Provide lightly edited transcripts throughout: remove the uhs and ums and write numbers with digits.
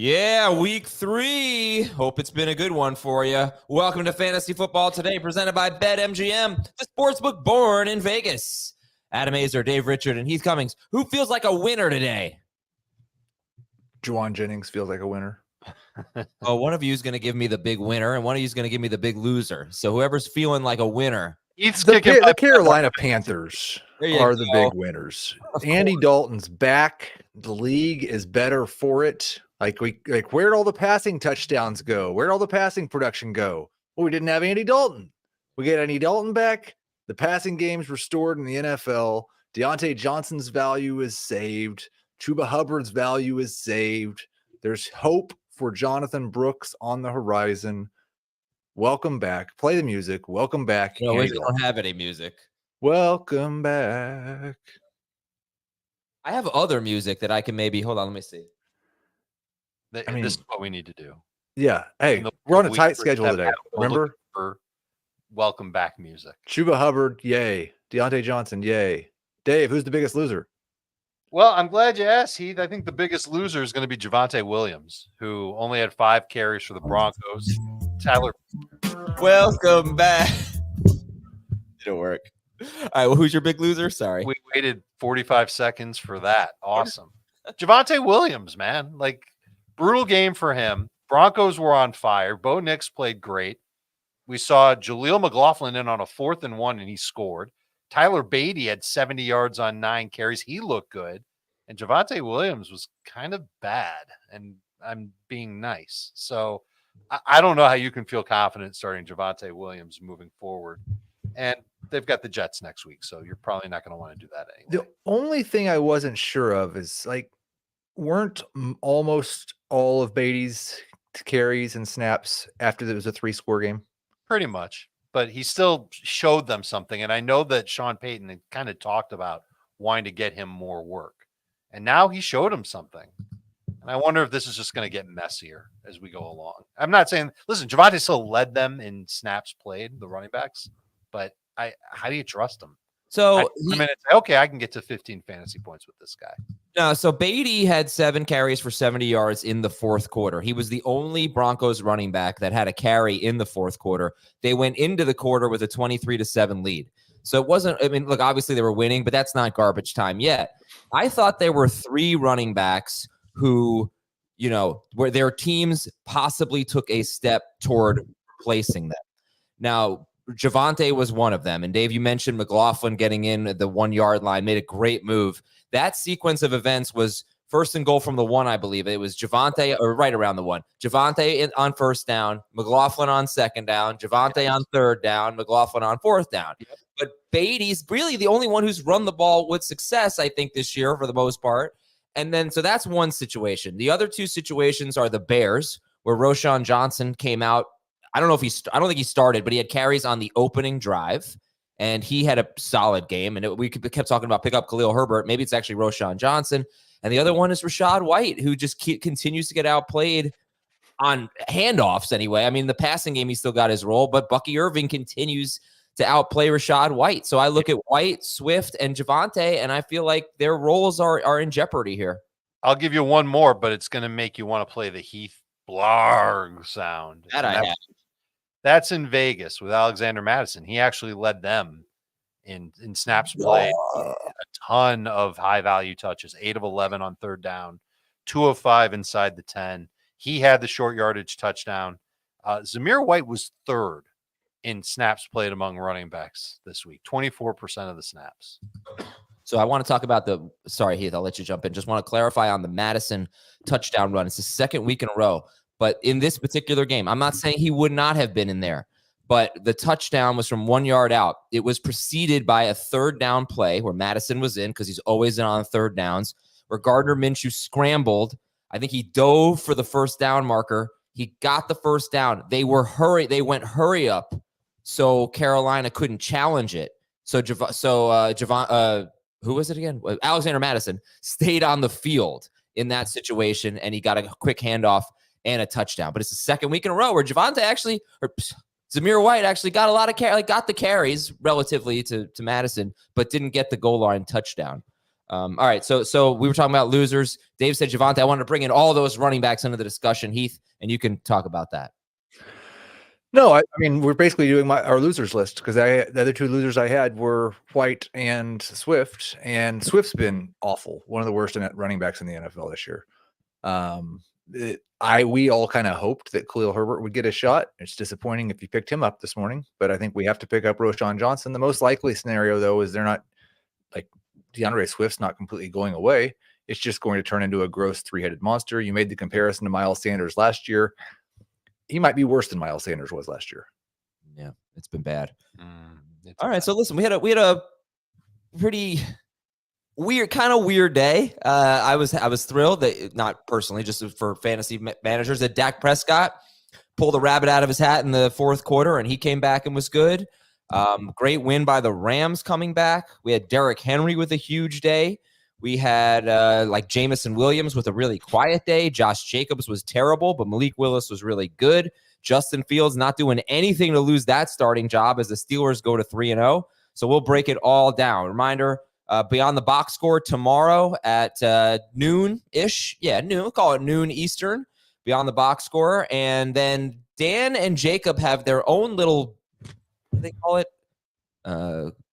Yeah, week 3. Hope it's been a good one for you. Welcome to Fantasy Football Today, presented by BetMGM, the sportsbook born in Vegas. Adam Azer, Dave Richard, and Heath Cummings. Who feels like a winner today? Jauan Jennings feels like a winner. Oh, one of you is going to give me the big winner, and one of you is going to give me the big loser. So whoever's feeling like a winner. The Carolina Panthers are the big winners. Andy Dalton's back. The league is better for it. Where'd all the passing touchdowns go? Where'd all the passing production go? Well, we didn't have Andy Dalton. We get Andy Dalton back. The passing game's restored in the NFL. Deontay Johnson's value is saved. Chuba Hubbard's value is saved. There's hope for Jonathan Brooks on the horizon. Welcome back. Play the music. Welcome back. No, we don't have any music. Welcome back. I have other music that I can maybe... Hold on, let me see. This is what we need to do. Yeah. Hey, we're on a tight schedule today. Remember? For welcome back music. Chuba Hubbard, yay. Deontay Johnson, yay. Dave, who's the biggest loser? Well, I'm glad you asked, Heath. I think the biggest loser is going to be Javonte Williams, who only had 5 carries for the Broncos. Tyler. Welcome back. It'll work. All right, well, who's your big loser? Sorry. We waited 45 seconds for that. Awesome. Javonte Williams, man. Brutal game for him. Broncos were on fire. Bo Nix played great. We saw Jaleel McLaughlin in on a 4th and 1, and he scored. Tyler Beatty had 70 yards on 9 carries. He looked good. And Javonte Williams was kind of bad, and I'm being nice. So I don't know how you can feel confident starting Javonte Williams moving forward. And they've got the Jets next week, so you're probably not going to want to do that anyway. The only thing I wasn't sure of is, weren't almost all of Beatty's carries and snaps after there was a 3-score game? Pretty much. But he still showed them something. And I know that Sean Payton had kind of talked about wanting to get him more work. And now he showed him something. And I wonder if this is just going to get messier as we go along. I'm not saying, listen, Javonte still led them in snaps played, the running backs. But how do you trust him? So okay, I can get to 15 fantasy points with this guy. No, so Beatty had 7 carries for 70 yards in the 4th quarter. He was the only Broncos running back that had a carry in the 4th quarter. They went into the quarter with a 23-7 lead. So it wasn't, look, obviously they were winning, but that's not garbage time yet. I thought there were 3 running backs who, where their teams possibly took a step toward replacing them. Now, Javonte was one of them. And Dave, you mentioned McLaughlin getting in at the 1-yard line, made a great move. That sequence of events was 1st and goal from the 1, I believe. It was Javonte, or right around the 1. Javonte on 1st down, McLaughlin on 2nd down, Javonte on 3rd down, McLaughlin on 4th down. Yep. But Beatty's really the only one who's run the ball with success, I think, this year for the most part. And then, so that's one situation. The other 2 situations are the Bears, where Roschon Johnson came out. I don't think he started, but he had carries on the opening drive, and he had a solid game. And we kept talking about pick up Khalil Herbert. Maybe it's actually Roschon Johnson. And the other one is Rachaad White, who just continues to get outplayed on handoffs anyway. The passing game, he still got his role, but Bucky Irving continues to outplay Rachaad White. So I look at White, Swift, and Javonte, and I feel like their roles are in jeopardy here. I'll give you one more, but it's going to make you want to play the Heath blarg sound. That's in Vegas with Alexander Madison. He actually led them in snaps played, a ton of high value touches, 8 of 11 on 3rd down, 2 of 5 inside the 10. He had the short yardage touchdown. Zamir White was 3rd in snaps played among running backs this week, 24% of the snaps. So I want to talk about sorry, Heath, I'll let you jump in. Just want to clarify on the Madison touchdown run. It's the 2nd week in a row. But in this particular game, I'm not saying he would not have been in there, but the touchdown was from 1 yard out. It was preceded by a 3rd down play where Madison was in because he's always in on 3rd downs, where Gardner Minshew scrambled. I think he dove for the 1st down marker. He got the 1st down. They went hurry up, so Carolina couldn't challenge it. So who was it again? Alexander Madison stayed on the field in that situation, and he got a quick handoff and a touchdown. But it's the 2nd week in a row where Zamir White actually got a lot of got the carries relatively to Madison, but didn't get the goal line touchdown. All right, so we were talking about losers. Dave said, Javonte, I wanted to bring in all those running backs into the discussion, Heath, and you can talk about that. No, I mean, we're basically doing our losers list because the other two losers I had were White and Swift, and Swift's been awful. One of the worst running backs in the NFL this year. We all kind of hoped that Khalil Herbert would get a shot. It's disappointing if you picked him up this morning, but I think we have to pick up Roschon Johnson. The most likely scenario, though, is they're not like DeAndre Swift's not completely going away. It's just going to turn into a gross three-headed monster. You made the comparison to Miles Sanders last year. He might be worse than Miles Sanders was last year. Yeah, it's been bad. All right, so listen, we had a pretty weird day. I was thrilled that, not personally, just for fantasy managers, that Dak Prescott pulled a rabbit out of his hat in the fourth quarter, and he came back and was good. Great win by the Rams coming back. We had Derrick Henry with a huge day. We had Jameson Williams with a really quiet day. Josh Jacobs was terrible, but Malik Willis was really good. Justin Fields not doing anything to lose that starting job as the Steelers go to 3-0. So we'll break it all down. Reminder, Beyond the Box Score tomorrow at noon-ish. Yeah, noon. We'll call it noon Eastern. Beyond the Box Score. And then Dan and Jacob have their own little, what do they call it?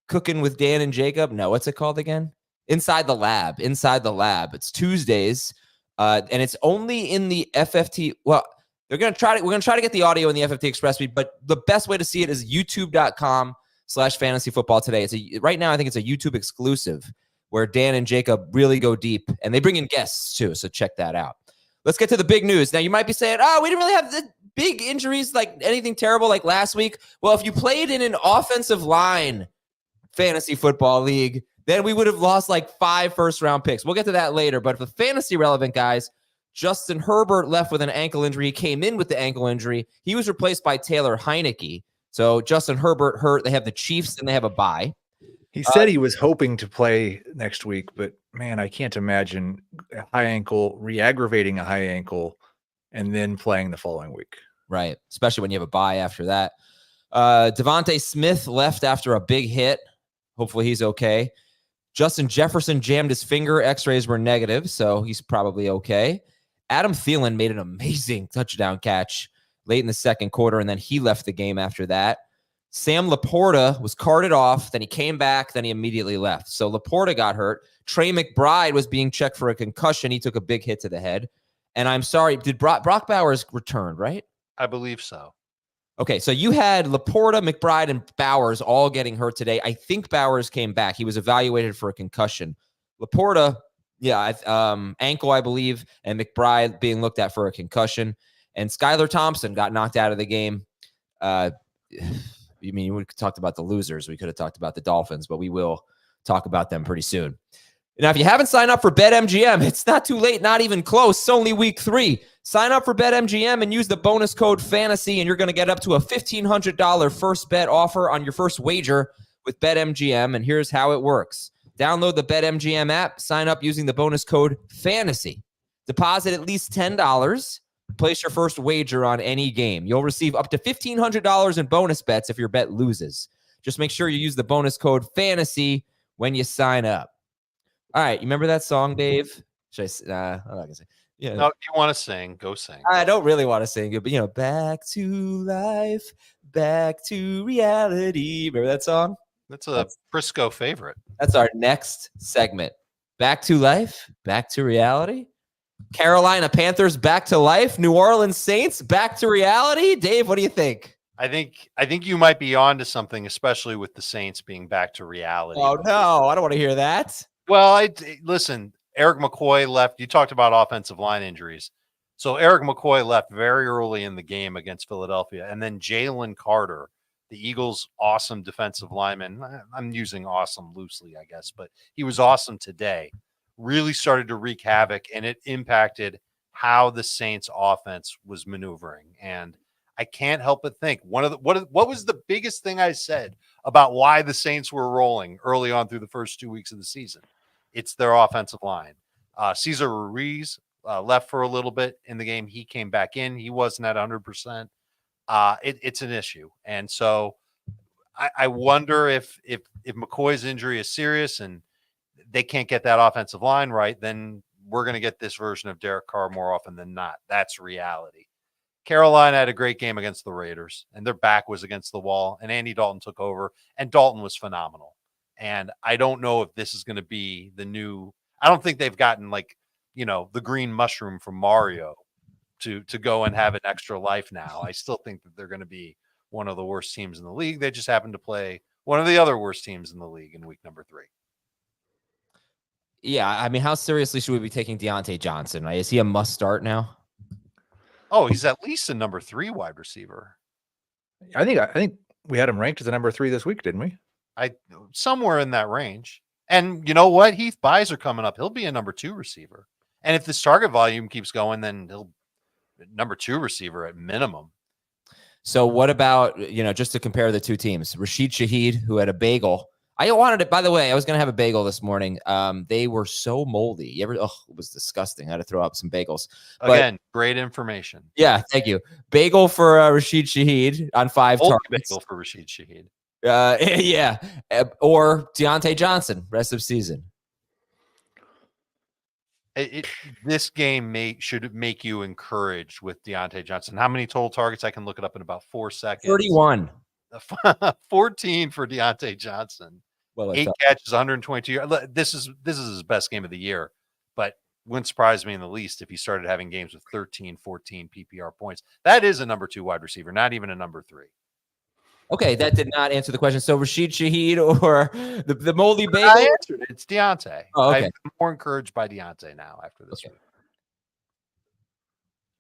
Cooking with Dan and Jacob? No, what's it called again? Inside the Lab. It's Tuesdays, and it's only in the FFT. Well, we're gonna try to get the audio in the FFT Express feed, but the best way to see it is youtube.com/fantasyfootball today. Right now, I think it's a YouTube exclusive where Dan and Jacob really go deep, and they bring in guests too. So check that out. Let's get to the big news. Now, you might be saying, "Oh, we didn't really have the big injuries, like anything terrible like last week." Well, if you played in an offensive line fantasy football league, then we would have lost like 5 first-round picks. We'll get to that later. But for fantasy-relevant guys, Justin Herbert left with an ankle injury. He came in with the ankle injury. He was replaced by Taylor Heineke. So Justin Herbert hurt. They have the Chiefs, and they have a bye. He said he was hoping to play next week, but, man, I can't imagine a high ankle, re-aggravating a high ankle, and then playing the following week. Right, especially when you have a bye after that. Devontae Smith left after a big hit. Hopefully he's okay. Justin Jefferson jammed his finger. X-rays were negative, so he's probably okay. Adam Thielen made an amazing touchdown catch late in the second quarter, and then he left the game after that. Sam Laporta was carted off, then he came back, then he immediately left. So Laporta got hurt. Trey McBride was being checked for a concussion. He took a big hit to the head. And I'm sorry, did Brock Bowers return, right? I believe so. Okay, so you had Laporta, McBride, and Bowers all getting hurt today. I think Bowers came back. He was evaluated for a concussion. Laporta, ankle, I believe, and McBride being looked at for a concussion. And Skylar Thompson got knocked out of the game. We talked about the losers. We could have talked about the Dolphins, but we will talk about them pretty soon. Now, if you haven't signed up for BetMGM, it's not too late, not even close. It's only week 3. Sign up for BetMGM and use the bonus code FANTASY, and you're going to get up to a $1,500 first bet offer on your first wager with BetMGM. And here's how it works. Download the BetMGM app, sign up using the bonus code FANTASY. Deposit at least $10. Place your first wager on any game. You'll receive up to $1,500 in bonus bets if your bet loses. Just make sure you use the bonus code FANTASY when you sign up. All right, you remember that song, Dave? I'm not gonna say. Yeah. No, you want to sing? Go sing. I don't really want to sing it, but back to life, back to reality. Remember that song? That's a Frisco favorite. That's our next segment. Back to life, back to reality. Carolina Panthers back to life. New Orleans Saints back to reality. Dave, what do you think? I think you might be on to something, especially with the Saints being back to reality. Oh no, I don't want to hear that. Well, listen, Eric McCoy left. You talked about offensive line injuries. So Eric McCoy left very early in the game against Philadelphia. And then Jalen Carter, the Eagles' awesome defensive lineman. I'm using awesome loosely, I guess, but he was awesome today. Really started to wreak havoc, and it impacted how the Saints offense was maneuvering. And I can't help but think what was the biggest thing I said about why the Saints were rolling early on through the first 2 weeks of the season? It's their offensive line. Cesar Ruiz left for a little bit in the game. He came back in. He wasn't at 100%. It's an issue. And so I wonder if McCoy's injury is serious and they can't get that offensive line right, then we're going to get this version of Derek Carr more often than not. That's reality. Carolina had a great game against the Raiders, and their back was against the wall, and Andy Dalton took over, and Dalton was phenomenal. And I don't know if this is going to be the new – I don't think they've gotten, like, the green mushroom from Mario to go and have an extra life now. I still think that they're going to be one of the worst teams in the league. They just happen to play one of the other worst teams in the league in week number 3. Yeah, I mean, how seriously should we be taking Deontay Johnson? Right? Is he a must start now? Oh, he's at least a number 3 wide receiver. I think we had him ranked as a number 3 this week, didn't we? Somewhere in that range. And you know what? Heath buys are coming up. He'll be a number 2 receiver. And if this target volume keeps going, then he'll number 2 receiver at minimum. So what about, just to compare the two teams, Rashid Shaheed, who had a bagel. I wanted it, by the way, I was going to have a bagel this morning. They were so moldy. It was disgusting. I had to throw up some bagels. Again, great information. Yeah, thank you. Bagel for Rashid Shaheed on 5 targets. Bagel for Rashid Shaheed. Yeah. Or Deontay Johnson, rest of season. This game should make you encouraged with Deontay Johnson. How many total targets? I can look it up in about 4 seconds. 31. 14 for Deontay Johnson. Well, 8 catches, 122 yards. This is his best game of the year, but wouldn't surprise me in the least if he started having games with 13, 14 PPR points. That is a number 2 wide receiver, not even a number 3. Okay, that did not answer the question. So Rashid Shaheed or the moldy bagel? I answered it. It's Deontay. Oh, okay. I'm more encouraged by Deontay now after this week.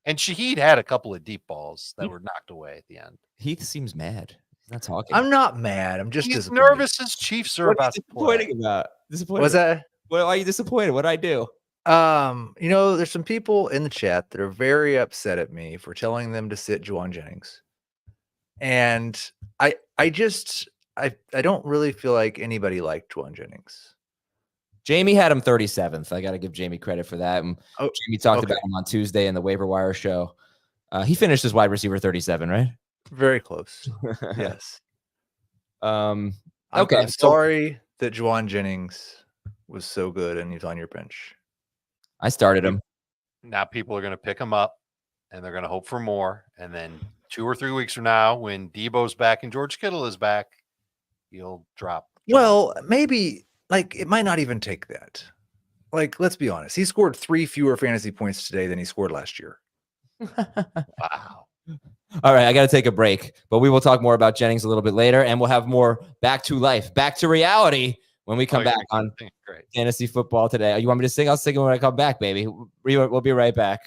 And Shaheed had a couple of deep balls that were knocked away at the end. Heath seems mad. He's not talking. I'm not mad. I'm just He's nervous as Chiefs are about to play. Disappointed. Was that? Why are you disappointed? What did I do? There's some people in the chat that are very upset at me for telling them to sit Jauan Jennings. And I don't really feel like anybody liked Jauan Jennings. Jamie had him 37th. I got to give Jamie credit for that. And Jamie talked about him on Tuesday in the waiver wire show. He finished as wide receiver 37, right? Very close. Yes. Okay. I'm sorry that Jauan Jennings was so good and he's on your bench. I started him. Now people are going to pick him up and they're going to hope for more. And then 2 or 3 weeks from now, when Debo's back and George Kittle is back, he'll drop. Well, maybe it might not even take that. Let's be honest. He scored 3 fewer fantasy points today than he scored last year. Wow. All right, I got to take a break, but we will talk more about Jennings a little bit later, and we'll have more back to life, back to reality when we come back on Fantasy Football Today. You want me to sing? I'll sing it when I come back, baby. We'll be right back.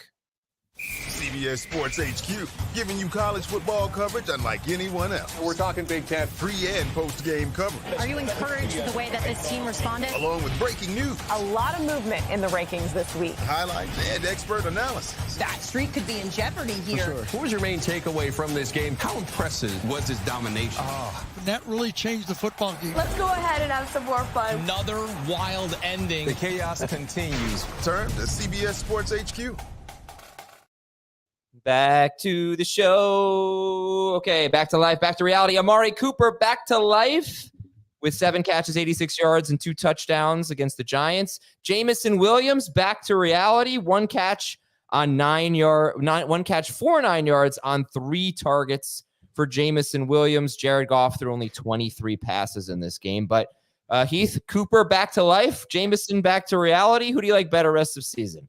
CBS Sports HQ, giving you college football coverage unlike anyone else. We're talking Big Ten. Pre- and post-game coverage. Are you encouraged with the way that this team responded? Along with breaking news. A lot of movement in the rankings this week. Highlights and expert analysis. That streak could be in jeopardy here. Sure. What was your main takeaway from this game? How impressive was his domination? That really changed the football game. Let's go ahead and have some more fun. Another wild ending. The chaos continues. Turn to CBS Sports HQ. Back to the show. Okay, back to life, back to reality. Amari Cooper back to life with 7 catches, 86 yards, and 2 touchdowns against the Giants. Jameson Williams back to reality. 1 catch on 1 catch for 9 yards on 3 targets for Jameson Williams. Jared Goff threw only 23 passes in this game. But Heath, Cooper back to life. Jameson back to reality. Who do you like better rest of season?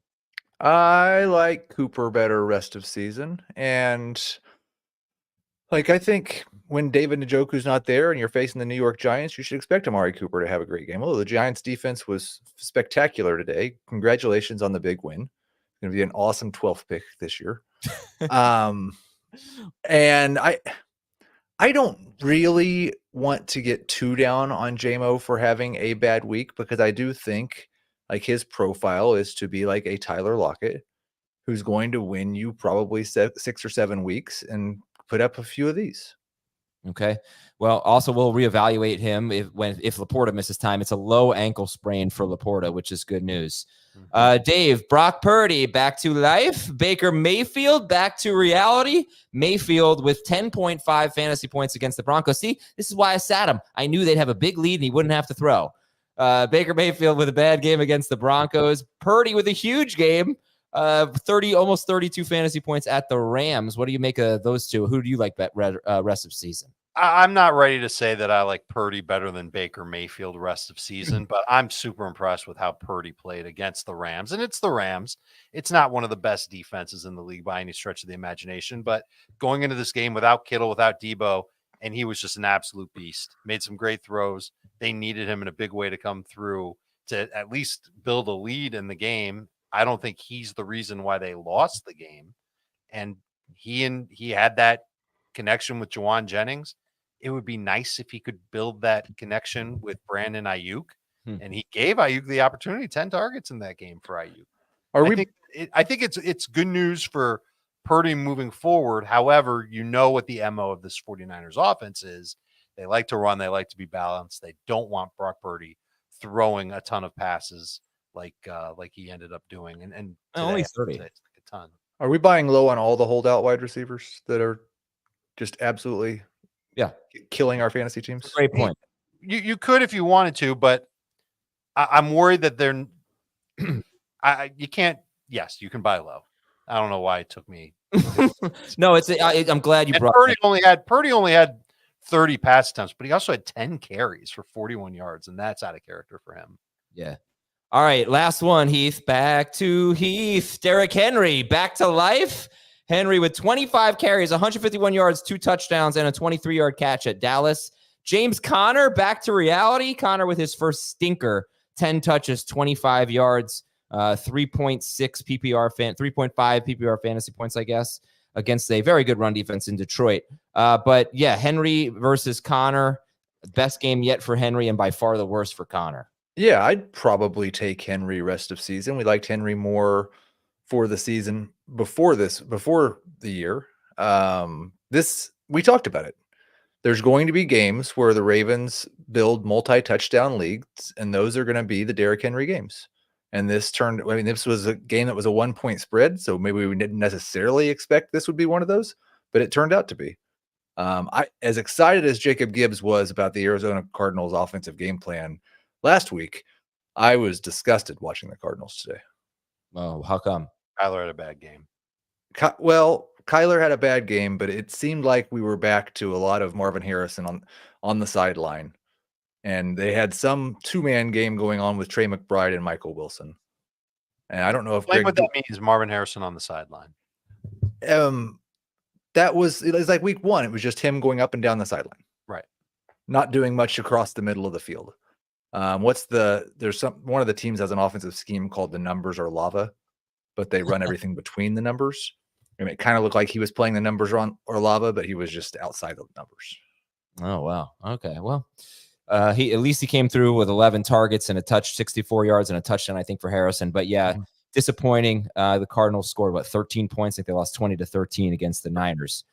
I like Cooper better rest of season. And I think when David Njoku's not there and you're facing the New York Giants, you should expect Amari Cooper to have a great game. Although the Giants defense was spectacular today. Congratulations on the big win. It's going to be an awesome 12th pick this year. And I don't really want to get too down on JMO for having a bad week, because I do think his profile is to be like a Tyler Lockett, who's going to win you probably 6 or 7 weeks and put up a few of these. Okay. Well, also we'll reevaluate him if Laporta misses time. It's a low ankle sprain for Laporta, which is good news. Dave, Brock Purdy back to life. Baker Mayfield back to reality. Mayfield with 10.5 fantasy points against the Broncos. See, this is why I sat him. I knew they'd have a big lead and he wouldn't have to throw. Baker Mayfield with a bad game against the Broncos. Purdy with a huge game. 30, almost 32 fantasy points at the Rams. What do you make of those two? Who do you like bet rest of season? I'm not ready to say that I like Purdy better than Baker Mayfield rest of season, but I'm super impressed with how Purdy played against the Rams. And it's the Rams. It's not one of the best defenses in the league by any stretch of the imagination, but going into this game without Kittle, without Debo, and he was just an absolute beast. Made some great throws. They needed him in a big way to come through to at least build a lead in the game. I don't think he's the reason why they lost the game. And he had that connection with Jauan Jennings. It would be nice if he could build that connection with Brandon Ayuk. And he gave Ayuk the opportunity, 10 targets in that game for Ayuk. I think it's good news for Purdy moving forward. However, you know what the MO of this 49ers offense is. They like to run. They like to be balanced. They don't want Brock Purdy throwing a ton of passes like he ended up doing. And only 30. It's like a ton. Are we buying low on all the holdout wide receivers that are just absolutely killing our fantasy teams? Great point. You could if you wanted to, but I'm worried that they're you can't. Yes, you can buy low. I don't know why it took me. No, I'm glad you brought. Purdy only had 30 pass attempts, but he also had 10 carries for 41 yards, and that's out of character for him. Yeah. All right, last one, Heath. Back to Heath. Derrick Henry, back to life. Henry with 25 carries, 151 yards, 2 touchdowns, and a 23-yard catch at Dallas. James Conner, back to reality. Conner with his first stinker, 10 touches, 25 yards, 3.6 PPR 3.5 PPR fantasy points, I guess, against a very good run defense in Detroit. But yeah, Henry versus Conner, best game yet for Henry and by far the worst for Conner. Yeah, I'd probably take Henry rest of season. We liked Henry more for the season before the year. We talked about it. There's going to be games where the Ravens build multi-touchdown leagues, and those are going to be the Derrick Henry games. And this was a game that was a 1-point spread, so maybe we didn't necessarily expect this would be one of those, but it turned out to be. As excited as Jacob Gibbs was about the Arizona Cardinals offensive game plan last week, I was disgusted watching the Cardinals today. Oh, how come? Kyler had a bad game. Kyler had a bad game, but it seemed like we were back to a lot of Marvin Harrison on the sideline. And they had some 2-man game going on with Trey McBride and Michael Wilson. And I don't know if what that means, Marvin Harrison on the sideline. It was like week 1. It was just him going up and down the sideline. Right. Not doing much across the middle of the field. One of the teams has an offensive scheme called the numbers are lava, but they run everything between the numbers. And it kind of looked like he was playing the numbers or lava, but he was just outside of the numbers. Oh, wow. Okay. Well, he came through with 11 targets and a touch, 64 yards and a touchdown, I think, for Harrison. But yeah, disappointing. The Cardinals scored 13 points. I think they lost 20-13 against the Niners.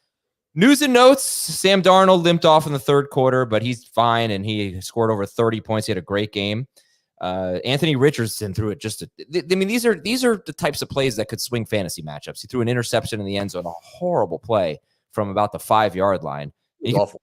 News and notes. Sam Darnold limped off in the third quarter, but he's fine, and he scored over 30 points. He had a great game. Anthony Richardson threw it these are the types of plays that could swing fantasy matchups. He threw an interception in the end zone, a horrible play from about the 5-yard line. Awful.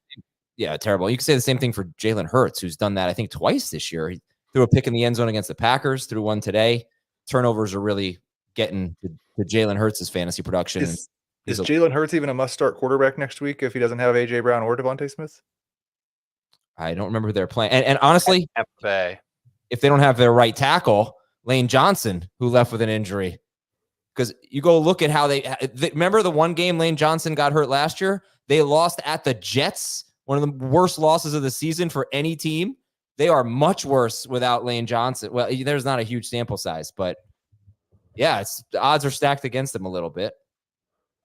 Yeah, terrible. You can say the same thing for Jalen Hurts, who's done that, I think, twice this year. He threw a pick in the end zone against the Packers, threw one today. Turnovers are really getting to Jalen Hurts' fantasy production. Is Jalen Hurts even a must-start quarterback next week if he doesn't have A.J. Brown or Devontae Smith? I don't remember who they're playing. And honestly, if they don't have their right tackle, Lane Johnson, who left with an injury. Because you go look at how they remember the one game Lane Johnson got hurt last year? They lost at the Jets, one of the worst losses of the season for any team. They are much worse without Lane Johnson. Well, there's not a huge sample size, but yeah, the odds are stacked against them a little bit.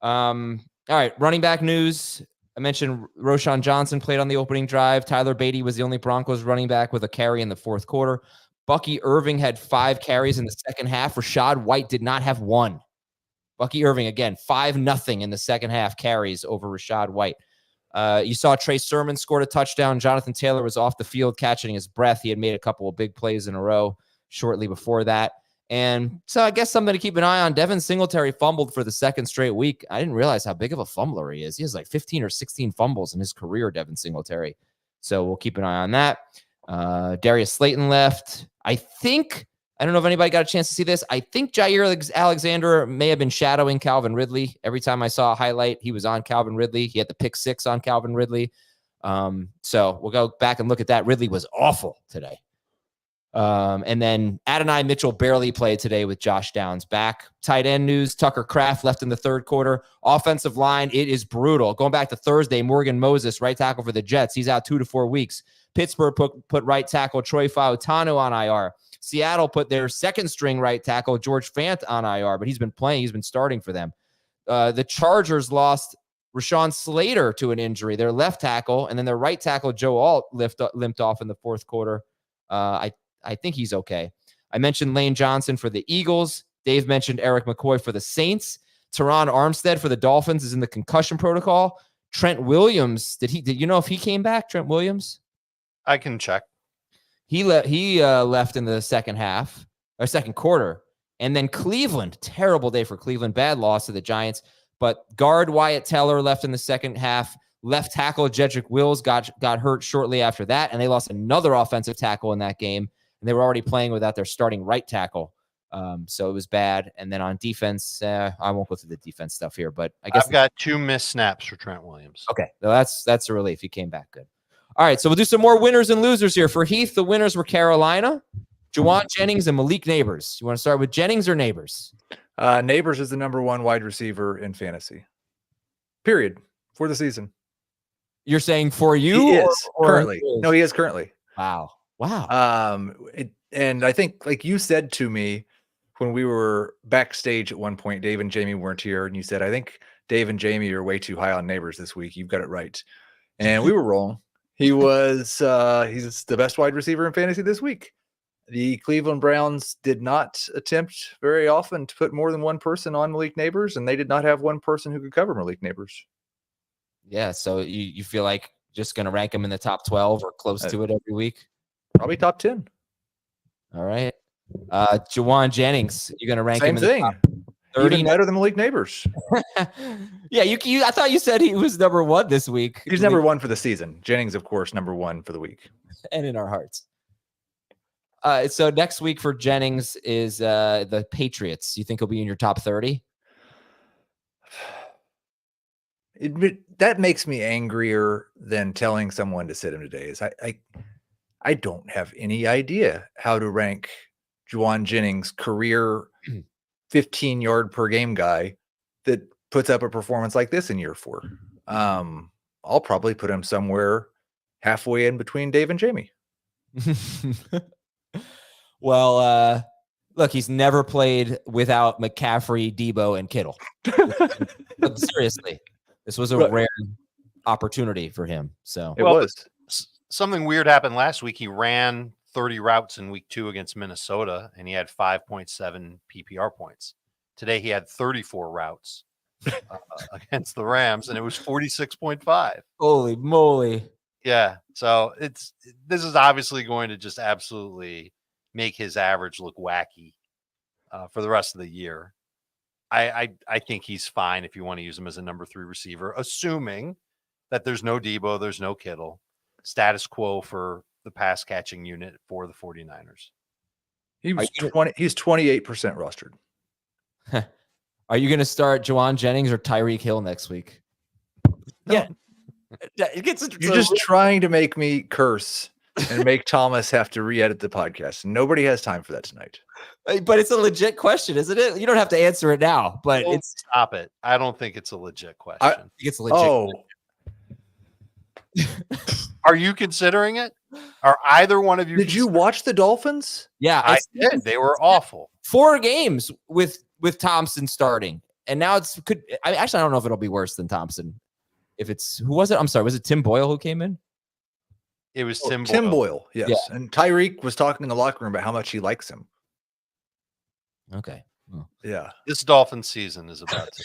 All right, running back news. I mentioned Roschon Johnson played on the opening drive. Tyler Beatty was the only Broncos running back with a carry in the fourth quarter. Bucky Irving had 5 carries in the second half. Rachaad White did not have 1. Bucky Irving, again, 5-0 in the second half carries over Rachaad White. You saw Trey Sermon scored a touchdown. Jonathan Taylor was off the field catching his breath. He had made a couple of big plays in a row shortly before that. And so I guess something to keep an eye on. Devin Singletary fumbled for the second straight week. I didn't realize how big of a fumbler he is. He has like 15 or 16 fumbles in his career, Devin Singletary. So we'll keep an eye on that. Darius Slayton left. I don't know if anybody got a chance to see this. I think Jair Alexander may have been shadowing Calvin Ridley. Every time I saw a highlight, he was on Calvin Ridley. He had the pick 6 on Calvin Ridley. So we'll go back and look at that. Ridley was awful today. And then Adonai Mitchell barely played today with Josh Downs back. Tight end news, Tucker Kraft left in the third quarter. Offensive line, it is brutal. Going back to Thursday, Morgan Moses, right tackle for the Jets. He's out 2 to 4 weeks. Pittsburgh put right tackle Troy Fautanu on IR. Seattle put their second string right tackle George Fant on IR, but he's been playing. He's been starting for them. The Chargers lost Rashawn Slater to an injury, their left tackle, and then their right tackle Joe Alt limped off in the fourth quarter. I think he's okay. I mentioned Lane Johnson for the Eagles. Dave mentioned Eric McCoy for the Saints. Teron Armstead for the Dolphins is in the concussion protocol. Trent Williams, did you know if he came back? Trent Williams? I can check. He left in the second quarter. And then Cleveland, terrible day for Cleveland, bad loss to the Giants. But guard Wyatt Teller left in the second half. Left tackle Jedrick Wills got hurt shortly after that, and they lost another offensive tackle in that game. And they were already playing without their starting right tackle. So it was bad. And then on defense, I won't go through the defense stuff here, but I guess I've got 2 missed snaps for Trent Williams. Okay. So that's a relief. He came back good. All right. So we'll do some more winners and losers here. For Heath, the winners were Carolina, Jauan Jennings, and Malik Nabers. You want to start with Jennings or Nabers? Nabers is the number 1 wide receiver in fantasy. Period. For the season. You're saying for you? He is currently. No, he is currently. Wow. And I think, like you said to me when we were backstage at one point, Dave and Jamie weren't here, and you said, I think Dave and Jamie are way too high on Nabers this week. You've got it right. And we were wrong. He's the best wide receiver in fantasy this week. The Cleveland Browns did not attempt very often to put more than one person on Malik Nabers, and they did not have one person who could cover Malik Nabers. Yeah, so you feel like just going to rank him in the top 12 or close to it every week? Probably top 10. All right. Jauan Jennings, you're going to rank him in the top 30? Even better than Malik Nabers. Yeah, I thought you said he was number 1 this week. He's number 1 for the season. Jennings, of course, number 1 for the week. And in our hearts. So next week for Jennings is the Patriots. You think he'll be in your top 30? That makes me angrier than telling someone to sit him today. I don't have any idea how to rank Jauan Jennings, career 15-yard per game guy that puts up a performance like this in year 4. I'll probably put him somewhere halfway in between Dave and Jamie. Well, look, he's never played without McCaffrey, Debo, and Kittle. Seriously, this was a rare opportunity for him. So it was. Something weird happened last week. He ran 30 routes in week 2 against Minnesota, and he had 5.7 PPR points. Today, he had 34 routes against the Rams, and it was 46.5. Holy moly. Yeah. So this is obviously going to just absolutely make his average look wacky for the rest of the year. I think he's fine if you want to use him as a number 3 receiver, assuming that there's no Debo, there's no Kittle. Status quo for the pass catching unit for the 49ers. He's 28% rostered. Are you going to start Jauan Jennings or Tyreek Hill next week? No. Yeah. You're just trying to make me curse and make Thomas have to re-edit the podcast. Nobody has time for that tonight. But it's a legit question, isn't it? You don't have to answer it now, but stop it. I don't think it's a legit question. I think it's a legit Are you considering it? Are either one of you? Did you watch the Dolphins? Yeah, I did. They were awful. 4 games with Thompson starting, and now I don't know if it'll be worse than Thompson. Who was it? I'm sorry. Was it Tim Boyle who came in? It was Tim Boyle. Yes. Yeah. And Tyreek was talking in the locker room about how much he likes him. Okay. Well. Yeah. This Dolphin season is about to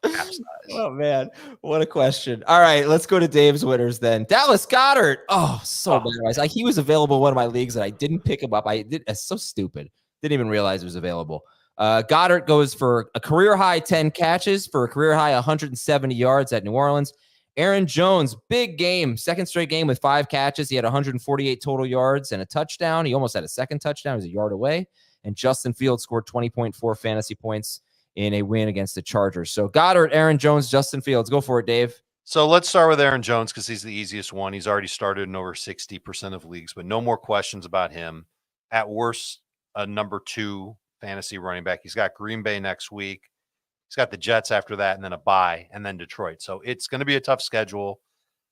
capsize. Oh man, what a question. All right, let's go to Dave's winners then. Dallas Goedert. Oh, so bad. He was available in one of my leagues and I didn't pick him up. It's so stupid. Didn't even realize he was available. Goedert goes for a career high 10 catches for a career high 170 yards at New Orleans. Aaron Jones, big game, second straight game with 5 catches. He had 148 total yards and a touchdown. He almost had a second touchdown. He was a yard away. And Justin Fields scored 20.4 fantasy points in a win against the Chargers. So Goedert, Aaron Jones, Justin Fields. Go for it, Dave. So let's start with Aaron Jones because he's the easiest one. He's already started in over 60% of leagues, but no more questions about him. At worst, a number 2 fantasy running back. He's got Green Bay next week. He's got the Jets after that, and then a bye, and then Detroit. So it's going to be a tough schedule.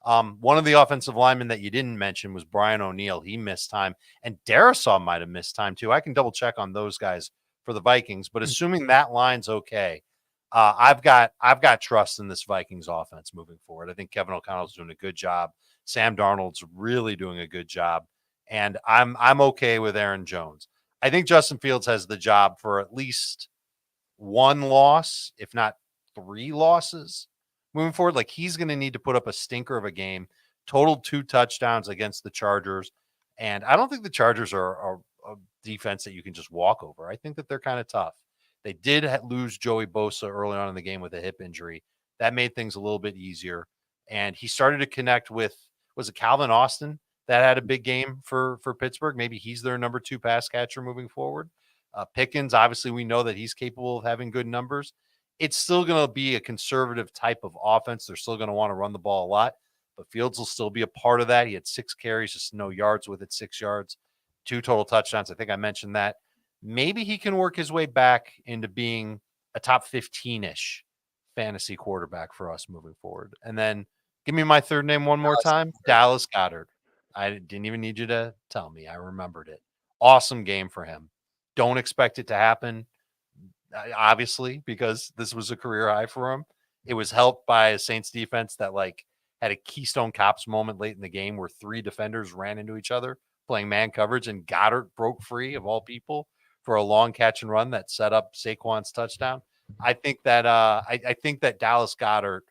One of the offensive linemen that you didn't mention was Brian O'Neill. He missed time, and Darisaw might have missed time too. I can double check on those guys for the Vikings, but assuming that line's okay, I've got trust in this Vikings offense moving forward. I think Kevin O'Connell's doing a good job. Sam Darnold's really doing a good job, and I'm okay with Aaron Jones. I think Justin Fields has the job for at least 1 loss, if not 3 losses moving forward. Like, he's going to need to put up a stinker of a game, totaled 2 touchdowns against the Chargers. And I don't think the Chargers are a defense that you can just walk over. I think that they're kind of tough. They did lose Joey Bosa early on in the game with a hip injury. That made things a little bit easier. And he started to connect with, was it Calvin Austin that had a big game for Pittsburgh? Maybe he's their number 2 pass catcher moving forward. Pickens, obviously, we know that he's capable of having good numbers. It's still going to be a conservative type of offense. They're still going to want to run the ball a lot, but Fields will still be a part of that. He had 6 carries, just no yards with it, 6 yards, 2 total touchdowns. I think I mentioned that. Maybe he can work his way back into being a top 15-ish fantasy quarterback for us moving forward. And then give me my third name one more time, Dallas Goedert. I didn't even need you to tell me. I remembered it. Awesome game for him. Don't expect it to happen, obviously, because this was a career high for him. It was helped by a Saints defense that had a Keystone Cops moment late in the game where 3 defenders ran into each other playing man coverage, and Goedert broke free of all people for a long catch and run that set up Saquon's touchdown. I think that I think that Dallas Goedert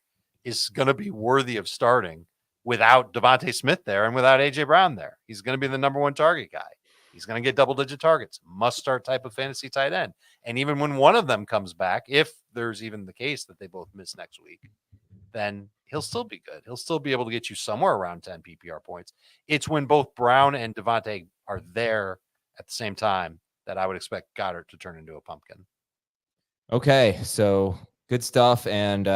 is going to be worthy of starting without Devontae Smith there and without A.J. Brown there. He's going to be the number 1 target guy. He's going to get double-digit targets, must-start type of fantasy tight end. And even when one of them comes back, if there's even the case that they both miss next week, then he'll still be good. He'll still be able to get you somewhere around 10 PPR points. It's when both Brown and Devontae are there at the same time that I would expect Goedert to turn into a pumpkin. Okay, so good stuff. And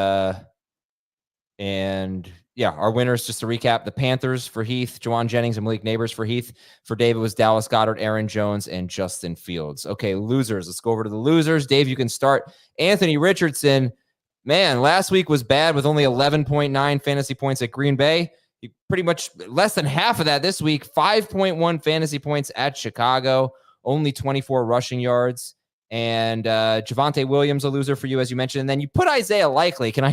yeah, our winners, just to recap: the Panthers for Heath, Jauan, Jennings, and Malik Nabers for Heath. For Dave, it was Dallas Goedert, Aaron Jones, and Justin Fields. Okay, losers. Let's go over to the losers. Dave, you can start. Anthony Richardson, man, last week was bad with only 11.9 fantasy points at Green Bay. You pretty much less than half of that this week. 5.1 fantasy points at Chicago, only 24 rushing yards. And Javonte Williams, a loser for you, as you mentioned. And then you put Isaiah Likely. Can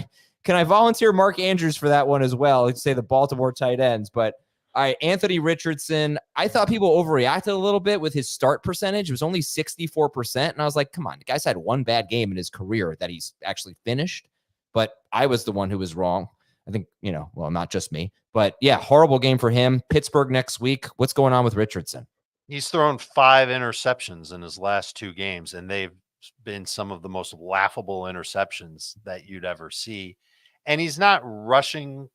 I volunteer Mark Andrews for that one as well? Let's say the Baltimore tight ends. But Anthony Richardson, I thought people overreacted a little bit with his start percentage. It was only 64%. And I was like, come on, the guy's had 1 bad game in his career that he's actually finished. But I was the one who was wrong. I think, well, not just me. But yeah, horrible game for him. Pittsburgh next week. What's going on with Richardson? He's thrown 5 interceptions in his last 2 games, and they've been some of the most laughable interceptions that you'd ever see. And he's not rushing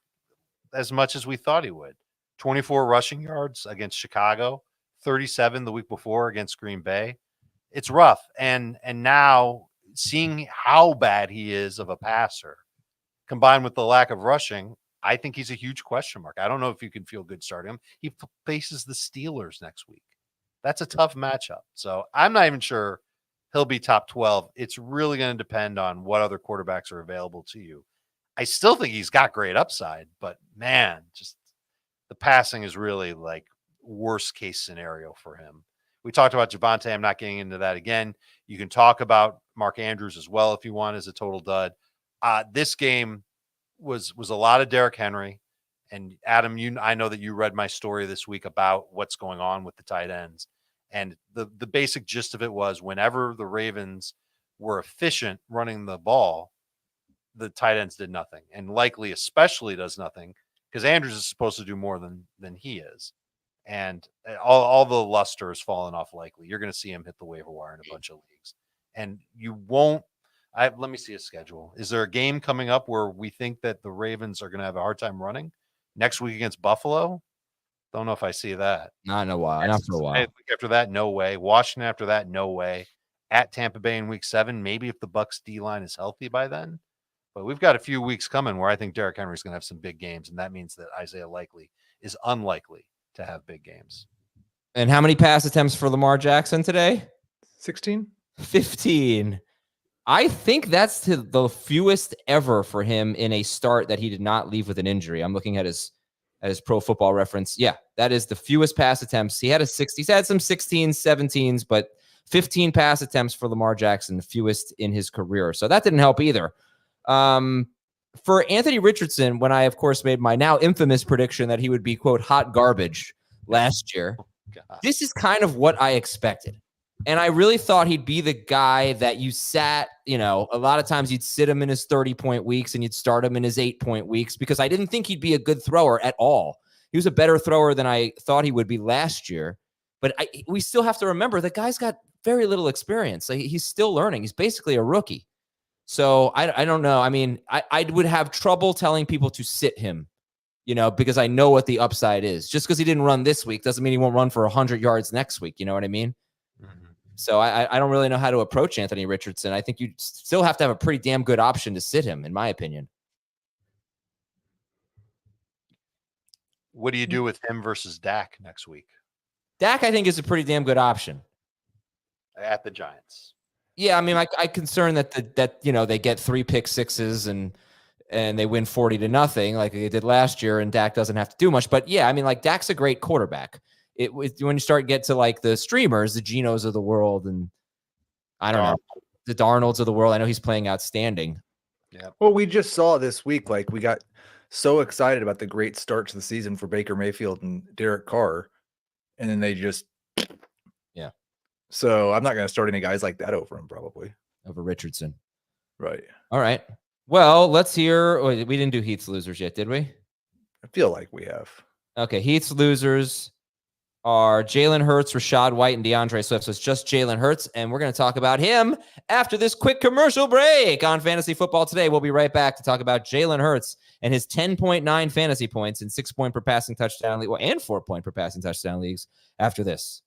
as much as we thought he would. 24 rushing yards against Chicago, 37 the week before against Green Bay. It's rough. And now seeing how bad he is of a passer, combined with the lack of rushing, I think he's a huge question mark. I don't know if you can feel good starting him. He faces the Steelers next week. That's a tough matchup. So I'm not even sure he'll be top 12. It's really going to depend on what other quarterbacks are available to you. I still think he's got great upside, but man, just the passing is really like worst case scenario for him. We talked about Javonte. I'm not getting into that again. You can talk about Mark Andrews as well if you want as a total dud. This game was a lot of Derrick Henry. And Adam, I know that you read my story this week about what's going on with the tight ends. And the basic gist of it was whenever the Ravens were efficient running the ball, the tight ends did nothing, and Likely especially does nothing because Andrews is supposed to do more than he is. And all the luster has fallen off Likely. You're going to see him hit the waiver wire in a bunch of leagues. And you won't Let me see a schedule. Is there a game coming up where we think that the Ravens are going to have a hard time running next week against Buffalo? Don't know if I see that. Not in a while. Not for a while. Week after that, no way. Washington after that, no way. At Tampa Bay in week 7, maybe if the Bucs D-line is healthy by then. But we've got a few weeks coming where I think Derrick Henry is going to have some big games, and that means that Isaiah Likely is unlikely to have big games. And how many pass attempts for Lamar Jackson today? 16? 15. I think that's the fewest ever for him in a start that he did not leave with an injury. I'm looking at his Pro Football Reference. Yeah, that is the fewest pass attempts. He's had some 16s, 17s, but 15 pass attempts for Lamar Jackson, the fewest in his career. So that didn't help either. For Anthony Richardson, when I, of course, made my now infamous prediction that he would be, quote, hot garbage last year, this is kind of what I expected. And I really thought he'd be the guy that you sat, a lot of times you'd sit him in his 30-point weeks and you'd start him in his 8-point weeks because I didn't think he'd be a good thrower at all. He was a better thrower than I thought he would be last year. But we still have to remember the guy's got very little experience. He's still learning. He's basically a rookie. So I don't know. I mean, I would have trouble telling people to sit him, because I know what the upside is. Just because he didn't run this week doesn't mean he won't run for 100 yards next week. You know what I mean? Mm-hmm. So I don't really know how to approach Anthony Richardson. I think you still have to have a pretty damn good option to sit him, in my opinion. What do you do with him versus Dak next week? Dak, I think, is a pretty damn good option. At the Giants. Yeah, I mean, I concern that they get 3 pick sixes and they win 40-0 like they did last year, and Dak doesn't have to do much. But yeah, I mean, Dak's a great quarterback. When you start get to the streamers, the Genos of the world, and I don't know, the Darnolds of the world. I know he's playing outstanding. Yeah. Well, we just saw this week, we got so excited about the great start to the season for Baker Mayfield and Derek Carr, and then they just. Yeah. So I'm not going to start any guys like that over him, probably. Over Richardson. Right. All right. Well, let's hear. We didn't do Heath's losers yet, did we? I feel like we have. Okay. Heath's losers are Jalen Hurts, Rashad White, and DeAndre Swift. So it's just Jalen Hurts, and we're going to talk about him after this quick commercial break on Fantasy Football Today. We'll be right back to talk about Jalen Hurts and his 10.9 fantasy points in 6-point per passing touchdown league, and 4-point per passing touchdown leagues after this.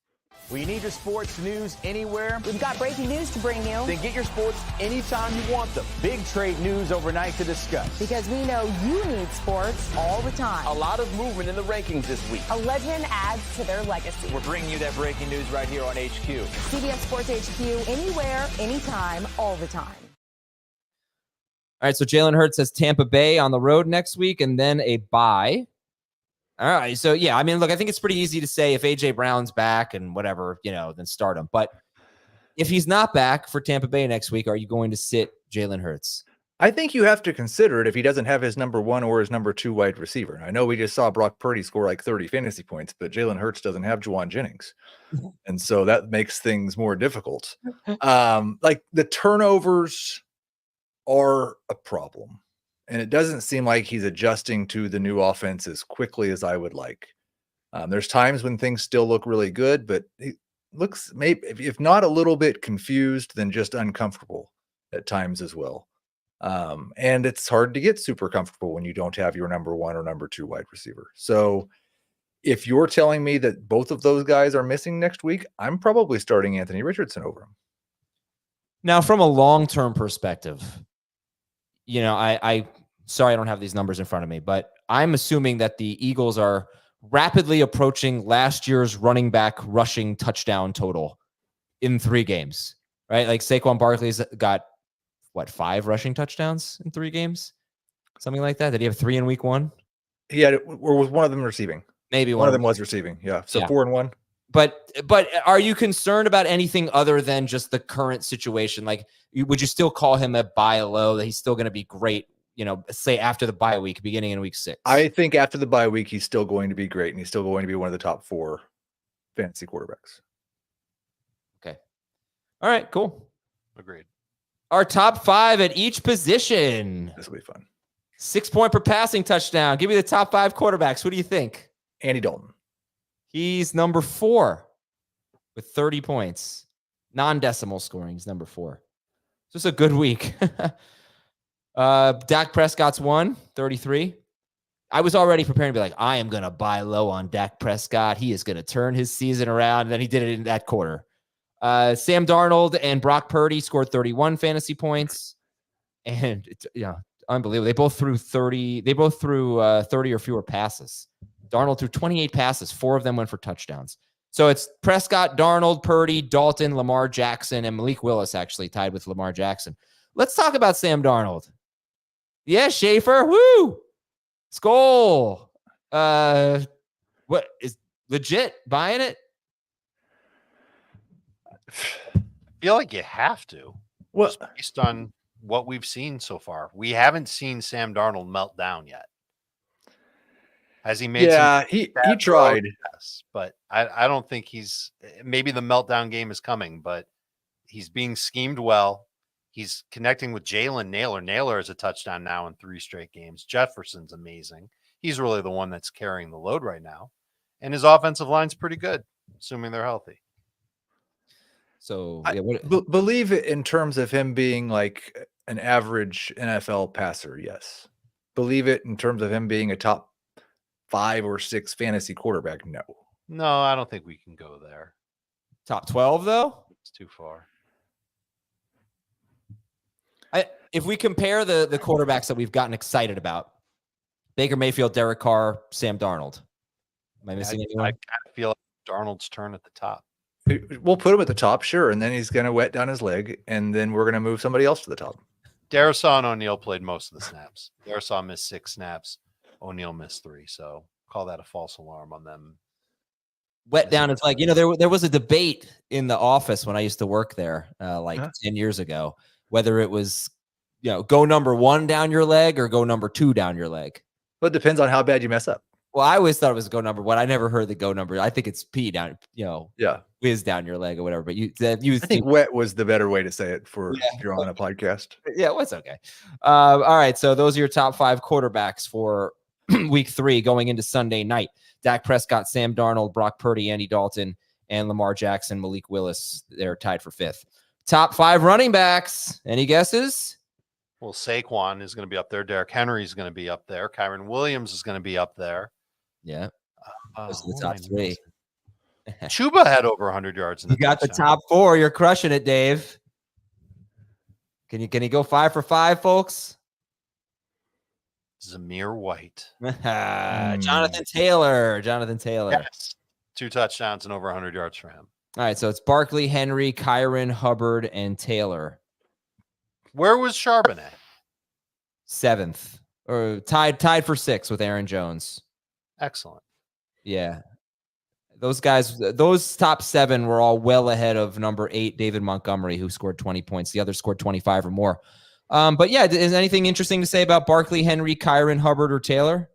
We need your sports news anywhere. We've got breaking news to bring you. Then get your sports anytime you want them. Big trade news overnight to discuss. Because we know you need sports all the time. A lot of movement in the rankings this week. A legend adds to their legacy. We're bringing you that breaking news right here on HQ. CBS Sports HQ, anywhere, anytime, all the time. All right, so Jalen Hurts has Tampa Bay on the road next week and then a bye. All right. So, yeah, I mean, look, I think it's pretty easy to say if A.J. Brown's back and whatever, then start him. But if he's not back for Tampa Bay next week, are you going to sit Jalen Hurts? I think you have to consider it if he doesn't have his number 1 or his number 2 wide receiver. I know we just saw Brock Purdy score 30 fantasy points, but Jalen Hurts doesn't have Jauan Jennings. And so that makes things more difficult. The turnovers are a problem. And it doesn't seem like he's adjusting to the new offense as quickly as I would like. There's times when things still look really good, but he looks maybe, if not a little bit confused, then just uncomfortable at times as well. And it's hard to get super comfortable when you don't have your number 1 or number 2 wide receiver. So if you're telling me that both of those guys are missing next week, I'm probably starting Anthony Richardson over him. Now, from a long-term perspective, sorry, I don't have these numbers in front of me, but I'm assuming that the Eagles are rapidly approaching last year's running back rushing touchdown total in 3 games, right? Saquon Barkley's got 5 rushing touchdowns in 3 games, something like that. Did he have 3 in week 1? He had, or was one of them receiving? Maybe one of them was receiving. Yeah. So 4 and 1. But are you concerned about anything other than just the current situation? Would you still call him a buy low, that he's still going to be great, say after the bye week, beginning in week 6? I think after the bye week, he's still going to be great, and he's still going to be one of the top 4 fantasy quarterbacks. Okay. All right, cool. Agreed. Our top 5 at each position. This will be fun. 6-point per passing touchdown. Give me the top 5 quarterbacks. What do you think? Andy Dalton. He's number 4 with 30 points. Non-decimal scoring is number 4. Just a good week. Dak Prescott's 33. I was already preparing to be like, I am going to buy low on Dak Prescott. He is going to turn his season around. And then he did it in that quarter. Sam Darnold and Brock Purdy scored 31 fantasy points. And it's, unbelievable. They both threw 30. They both threw 30 or fewer passes. Darnold threw 28 passes. 4 of them went for touchdowns. So it's Prescott, Darnold, Purdy, Dalton, Lamar Jackson, and Malik Willis actually tied with Lamar Jackson. Let's talk about Sam Darnold. Yeah, Schaefer. Woo! Skull. What is legit buying it? I feel like you have to. What? Based on what we've seen so far. We haven't seen Sam Darnold melt down yet. Has he made he tried. Yes, but I don't think he's maybe the meltdown game is coming, but he's being schemed well. He's connecting with Jalen Naylor. Naylor has a touchdown now in 3 straight games. Jefferson's amazing. He's really the one that's carrying the load right now. And his offensive line's pretty good, assuming they're healthy. So I believe it in terms of him being like an average NFL passer. Yes. Believe it in terms of him being a top 5 or 6 fantasy quarterback. No, I don't think we can go there. Top 12 though? It's too far. If we compare the quarterbacks that we've gotten excited about, Baker Mayfield, Derek Carr, Sam Darnold. Am I missing anyone? I feel like Darnold's turn at the top. We'll put him at the top, sure, and then he's going to wet down his leg, and then we're going to move somebody else to the top. Darrisaw and O'Neal played most of the snaps. Darrisaw missed 6 snaps. O'Neal missed 3, so call that a false alarm on them. Wet down. It's like, there was a debate in the office when I used to work there 10 years ago, whether it was, go number 1 down your leg or go number 2 down your leg. Well, it depends on how bad you mess up. Well, I always thought it was go number 1. I never heard the go number. I think it's P down, whiz down your leg or whatever. But I think wet was the better way to say it for if you're on a podcast. Yeah, well, it's okay. All right. So those are your top 5 quarterbacks for week 3 going into Sunday night. Dak Prescott, Sam Darnold, Brock Purdy, Andy Dalton, and Lamar Jackson, Malik Willis. They're tied for 5th. Top 5 running backs. Any guesses? Well, Saquon is going to be up there. Derrick Henry is going to be up there. Kyron Williams is going to be up there. Yeah. Those are the top 3. Chuba had over 100 yards. You got the top 4. You're crushing it, Dave. Can you go 5 for 5, folks? Zamir White. Jonathan Taylor. Yes. 2 touchdowns and over 100 yards for him. All right. So it's Barkley, Henry, Kyron, Hubbard, and Taylor. Where was Charbonnet? 7th. Or tied for 6th with Aaron Jones. Excellent. Yeah. Those guys, those top 7 were all well ahead of number 8, David Montgomery, who scored 20 points. The others scored 25 or more. But yeah, is anything interesting to say about Barkley, Henry, Kyron, Hubbard, or Taylor?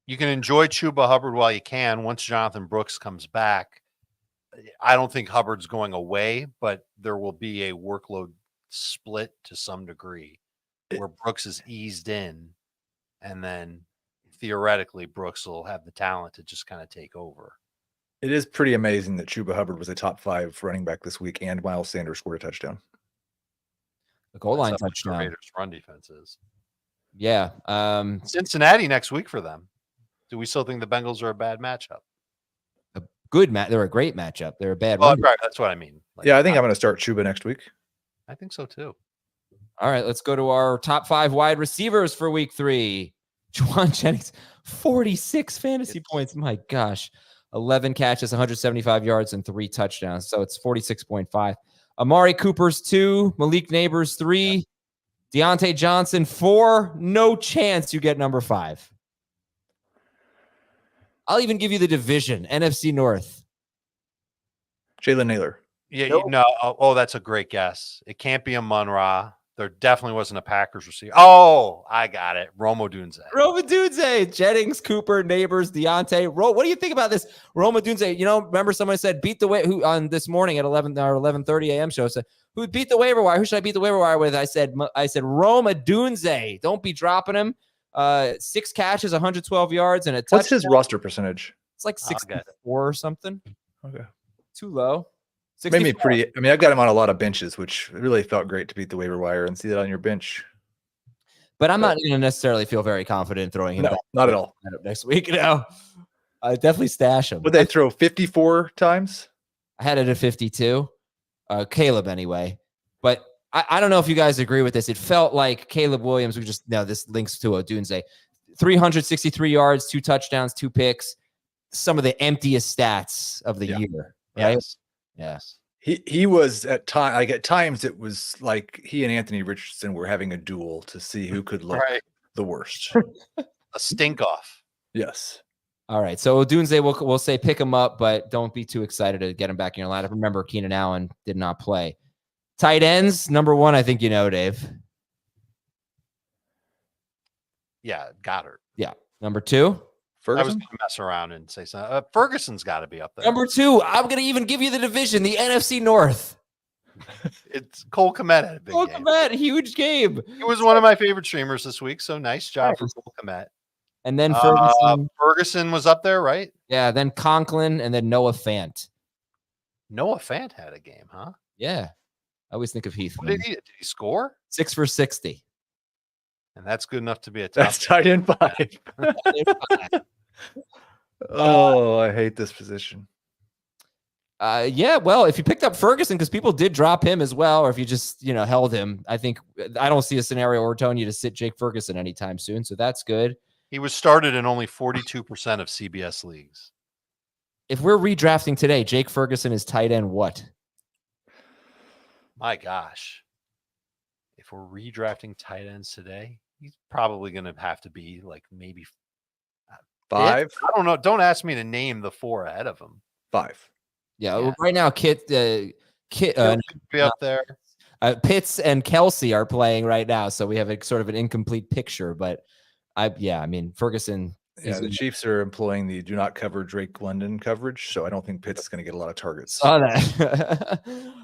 You can enjoy Chuba Hubbard while you can. Once Jonathan Brooks comes back, I don't think Hubbard's going away, but there will be a workload split to some degree where Brooks is eased in, and then theoretically Brooks will have the talent to just kind of take over. It is pretty amazing that Chuba Hubbard was a top 5 running back this week, and Miles Sanders scored a touchdown. The goal line touchdown. Raiders run defense is. Yeah. Cincinnati next week for them. Do we still think the Bengals are a bad matchup? A good match. They're a great matchup. They're a bad. Right. That's what I mean. Yeah, I think I'm going to start Chuba next week. I think so too. All right, let's go to our top 5 wide receivers for week 3. Jauan Jennings, 46 fantasy points. My gosh. 11 catches, 175 yards, and 3 touchdowns. So it's 46.5. Amari Cooper's 2. Malik Nabers 3. Deontay Johnson 4. No chance you get number 5. I'll even give you the division, NFC North. Jalen Naylor. Yeah, no. Oh, that's a great guess. It can't be a Munra. There definitely wasn't a Packers receiver. Oh, I got it. Roma Dunze. Jennings, Cooper, Nabers, Deontay. What do you think about this? Roma Dunze. Remember someone said beat the way who on this morning at 11:30 a.m. show said who beat the waiver wire? Who should I beat the waiver wire with? I said Roma Dunze. Don't be dropping him. 6 catches, 112 yards, and a touchdown. What's his roster percentage? It's like 64 or something. Okay. Too low. Made me pretty. I mean, I've got him on a lot of benches, which really felt great to beat the waiver wire and see that on your bench. But I'm not going to necessarily feel very confident throwing him. No, not at all. Next week, no. I definitely stash him. Would they throw 54 times? I had it at 52. Caleb, anyway. But I don't know if you guys agree with this. It felt like Caleb Williams, this links to Odunze, 363 yards, 2 touchdowns, 2 picks, some of the emptiest stats of the year. Right? Yes. He was at times it was like he and Anthony Richardson were having a duel to see who could look the worst. A stink off. Yes. All right. So Odunze, we'll say pick him up, but don't be too excited to get him back in your lineup. Remember, Keenan Allen did not play. Tight ends, number 1, I think you know, Dave. Yeah, Goedert. Yeah. Number 2? Ferguson? I was going to mess around and say something. Ferguson's got to be up there. Number 2, I'm going to even give you the division, the NFC North. It's Cole Kmet had a big game. Kmet, huge game. He was one of my favorite streamers this week, so nice job for Cole Kmet. And then Ferguson was up there, right? Yeah, then Conklin, and then Noah Fant. Noah Fant had a game, huh? Yeah. I always think of Heath. What did he score? 6 for 60. And that's good enough to be a top. That's tight end 5. Oh, I hate this position. Yeah, well, if you picked up Ferguson, because people did drop him as well, or if you just, held him, I don't see a scenario where we're telling you to sit Jake Ferguson anytime soon. So that's good. He was started in only 42% of CBS leagues. If we're redrafting today, Jake Ferguson is tight end what? My gosh. If we're redrafting tight ends today, he's probably going to have to be like maybe 5. I don't know. Don't ask me to name the 4 ahead of him. 5. Yeah. Right now, Kit be up there. Pitts and Kelsey are playing right now, so we have a sort of an incomplete picture. But Ferguson. Yeah, the Chiefs are employing the do not cover Drake London coverage, so I don't think Pitts is going to get a lot of targets. Saw that.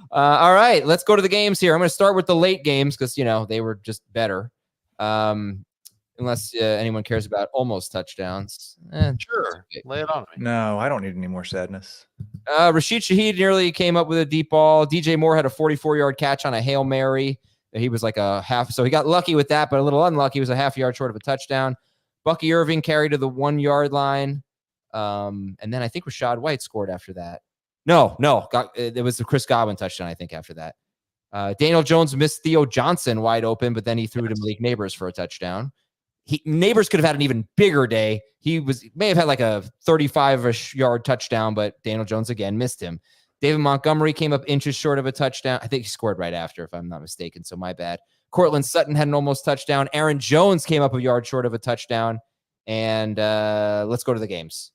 All right, let's go to the games here. I'm going to start with the late games because they were just better. Unless anyone cares about almost touchdowns. Sure, lay it on me. No, I don't need any more sadness. Rashid Shaheed nearly came up with a deep ball. DJ Moore had a 44-yard catch on a Hail Mary. He was like a half, so he got lucky with that, but a little unlucky. He was a half-yard short of a touchdown. Bucky Irving carried to the 1-yard line. And then I think Rachaad White scored after that. No. It was the Chris Godwin touchdown, I think, after that. Daniel Jones missed Theo Johnson wide open, but then he threw to Malik Nabers for a touchdown. Nabers could have had an even bigger day. May have had like a 35-ish yard touchdown, but Daniel Jones again missed him. David Montgomery came up inches short of a touchdown. I think he scored right after, if I'm not mistaken, so my bad. Cortland Sutton had an almost touchdown. Aaron Jones came up a yard short of a touchdown. And let's go to the games.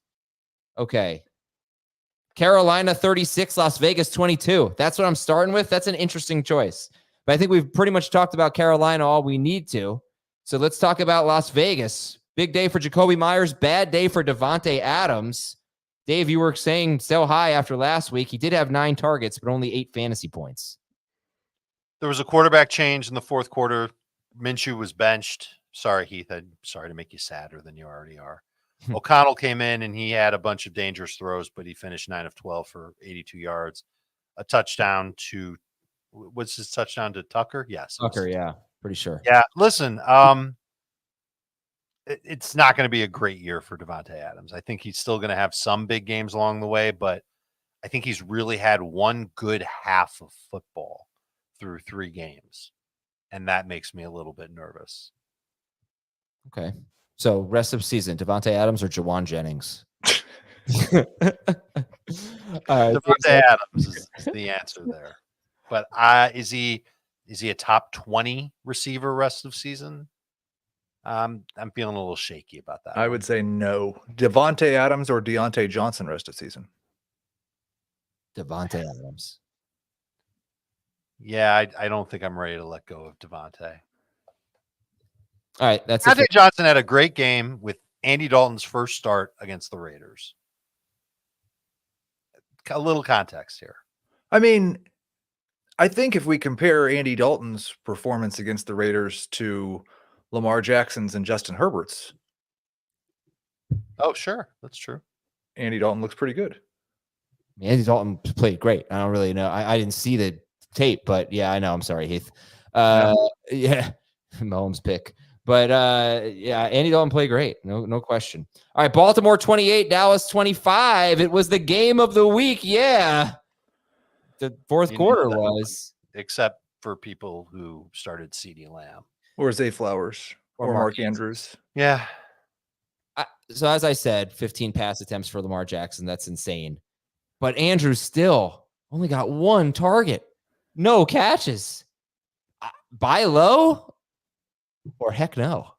Okay. Carolina 36, Las Vegas 22. That's what I'm starting with. That's an interesting choice. But I think we've pretty much talked about Carolina all we need to. So let's talk about Las Vegas. Big day for Jacoby Myers. Bad day for Davante Adams. Dave, you were saying sell high after last week. He did have 9 targets, but only 8 fantasy points. There was a quarterback change in the fourth quarter. Minshew was benched. Sorry, Heath. I'm sorry to make you sadder than you already are. O'Connell came in and he had a bunch of dangerous throws, but he finished 9 of 12 for 82 yards. A touchdown to – what's his touchdown to Tucker? Yes. Tucker, yeah. Pretty sure. Yeah. Listen, it's not going to be a great year for Davante Adams. I think he's still going to have some big games along the way, but I think he's really had one good half of football through 3 games, and that makes me a little bit nervous. Okay. So rest of season, Davante Adams or Jauan Jennings? Davante Adams is the answer there. But is he a top 20 receiver rest of season? I'm feeling a little shaky about that. I would say no. Davante Adams or Deontay Johnson rest of season. Davante Adams. Yeah, I don't think I'm ready to let go of Davante. All right, that's Deontay Johnson had a great game with Andy Dalton's first start against the Raiders. A little context here. I mean, I think if we compare Andy Dalton's performance against the Raiders to Lamar Jackson's and Justin Herbert's. Oh, sure. That's true. Andy Dalton looks pretty good. Andy Dalton played great. I don't really know. I didn't see the tape, but yeah, I know. I'm sorry, Heath. Yeah, Mahomes pick. But yeah, Andy Dalton played great. No question. All right, Baltimore 28, Dallas 25. It was the game of the week. Yeah. The fourth quarter was. Except for people who started CeeDee Lamb. Or Zay Flowers. Or Mark Andrews. Yeah. So as I said, 15 pass attempts for Lamar Jackson. That's insane. But Andrews still only got one target. No catches. Buy low? Or heck no.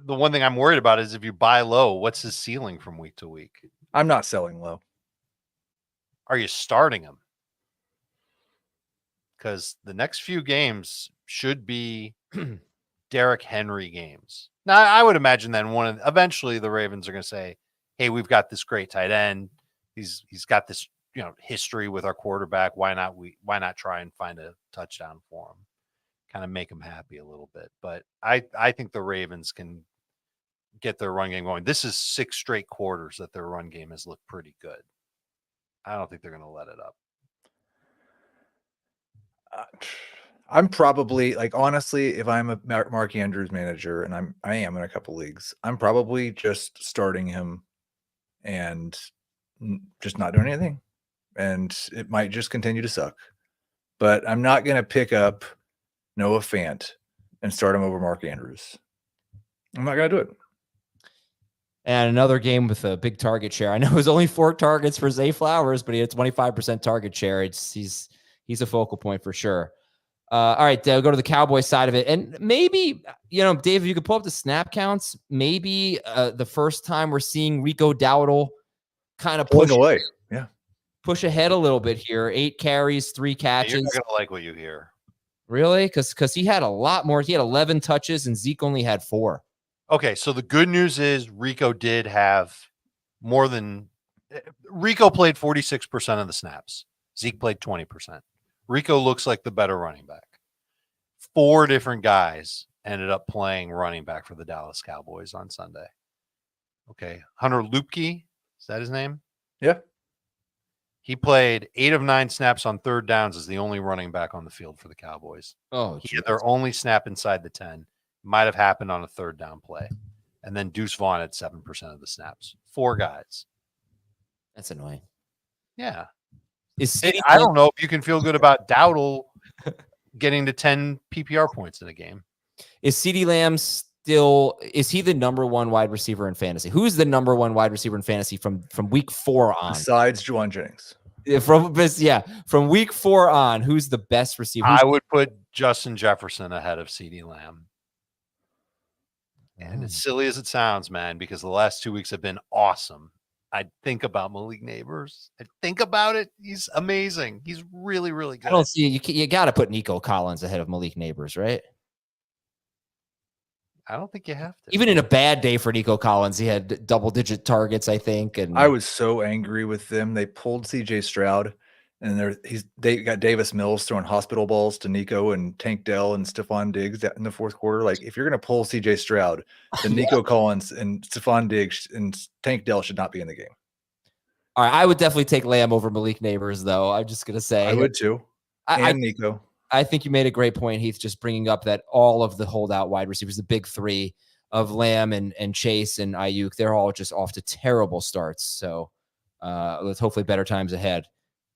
The one thing I'm worried about is if you buy low, what's his ceiling from week to week? I'm not selling low. Are you starting him? Because the next few games should be Derrick Henry games. Now, I would imagine then eventually the Ravens are going to say, hey, we've got this great tight end. He's got this history with our quarterback. Why not try and find a touchdown for him? Kind of make him happy a little bit. But I think the Ravens can get their run game going. This is 6 straight quarters that their run game has looked pretty good. I don't think they're going to let it up. I'm probably honestly, if I'm a Mark Andrews manager, and I am in a couple leagues, I'm probably just starting him and just not doing anything. And it might just continue to suck. But I'm not going to pick up Noah Fant and start him over Mark Andrews. I'm not going to do it. And another game with a big target share. I know it was only 4 targets for Zay Flowers, but he had 25% target share. He's a focal point for sure. All right, go to the Cowboys side of it. And maybe, Dave, if you could pull up the snap counts, maybe the first time we're seeing Rico Dowdle kind of push ahead a little bit here. 8 carries, 3 catches. You're not going to like what you hear. Really? Because he had a lot more. He had 11 touches and Zeke only had 4. Okay, so the good news is Rico did have more than – Rico played 46% of the snaps. Zeke played 20%. Rico looks like the better running back. 4 different guys ended up playing running back for the Dallas Cowboys on Sunday. Okay, Hunter Lupke, is that his name? Yeah. He played 8 of 9 snaps on third downs as the only running back on the field for the Cowboys. Oh, he had their only snap inside the 10. Might have happened on a third down play. And then Deuce Vaughn had 7% of the snaps. 4 guys. That's annoying. Yeah. I don't know if you can feel good about Dowdle getting to 10 PPR points in a game. Is CeeDee Lamb is he the number 1 wide receiver in fantasy? Who's the number 1 wide receiver in fantasy from week 4 on? Besides Jauan Jennings. From week 4 on, who's the best receiver? I would put Justin Jefferson ahead of CeeDee Lamb. And as silly as it sounds, man, because the last 2 weeks have been awesome. I think about Malik Nabers. I think about it. He's amazing. He's really, really good. I don't see you got to put Nico Collins ahead of Malik Nabers, right? I don't think you have to. Even in a bad day for Nico Collins, he had double-digit targets, I think. And I was so angry with them. They pulled CJ Stroud, and they got Davis Mills throwing hospital balls to Nico and Tank Dell and Stephon Diggs in the fourth quarter. Like, if you're going to pull CJ Stroud, then Nico Collins and Stephon Diggs and Tank Dell should not be in the game. All right, I would definitely take Lamb over Malik Nabers, though. I'm just going to say. I would too. And Nico. I think you made a great point, Heath, just bringing up that all of the holdout wide receivers, the big 3 of Lamb and Chase and Ayuk, they're all just off to terrible starts. So let's hopefully better times ahead.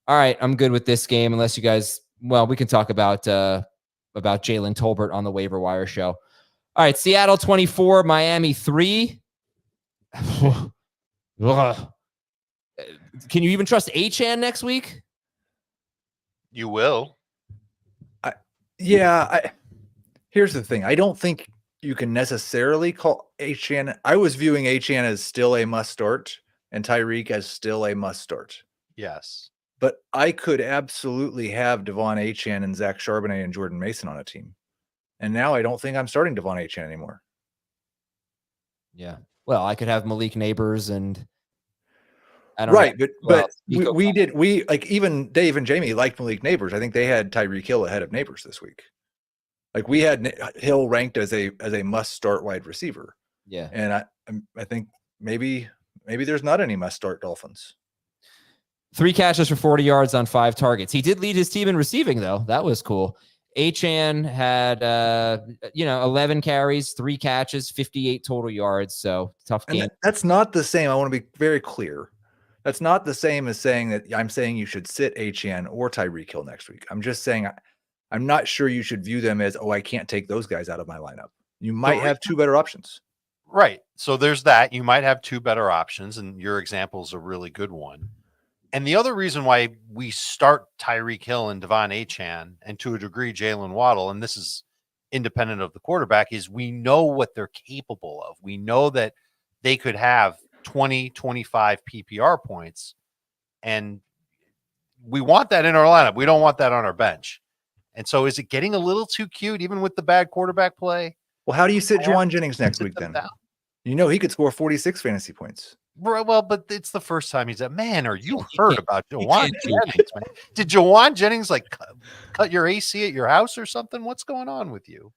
All right, I'm good with this game unless you guys, we can talk about Jalen Tolbert on the waiver wire show. All right, Seattle 24, Miami 3. Can you even trust Achane next week? You will. Here's the thing. I don't think you can necessarily call Achane. I was viewing Achane as still a must start and Tyreek as still a must start. Yes. But I could absolutely have Devon Achane and Zach Charbonnet and Jordan Mason on a team. And now I don't think I'm starting Devon Achane anymore. Yeah. Well, I could have Malik Nabers and right, but we even Dave and Jamie liked Malik Nabers. I think they had Tyreek Hill ahead of Nabers this week. Like, we had Hill ranked as a must start wide receiver. Yeah. And I think maybe there's not any must-start Dolphins. 3 catches for 40 yards on 5 targets. He did lead his team in receiving, though. That was cool. Achane had 11 carries, 3 catches, 58 total yards. So tough game. And that's not the same. I want to be very clear. That's not the same as saying that I'm saying you should sit Achane or Tyreek Hill next week. I'm just saying I'm not sure you should view them as, I can't take those guys out of my lineup. You might have 2 better options. Right. So there's that. You might have 2 better options, and your example is a really good one. And the other reason why we start Tyreek Hill and Devon Achane, and to a degree Jalen Waddle, and this is independent of the quarterback, is we know what they're capable of. We know that they could have 20, 25 PPR points, and we want that in our lineup. We don't want that on our bench. And so is it getting a little too cute, even with the bad quarterback play? Well, how do you sit Jauan Jennings next week then? You know he could score 46 fantasy points. Well, but it's the first time he's at. Man, are you heard about Jauan Jennings, man? Did Jauan Jennings cut your AC at your house or something? What's going on with you?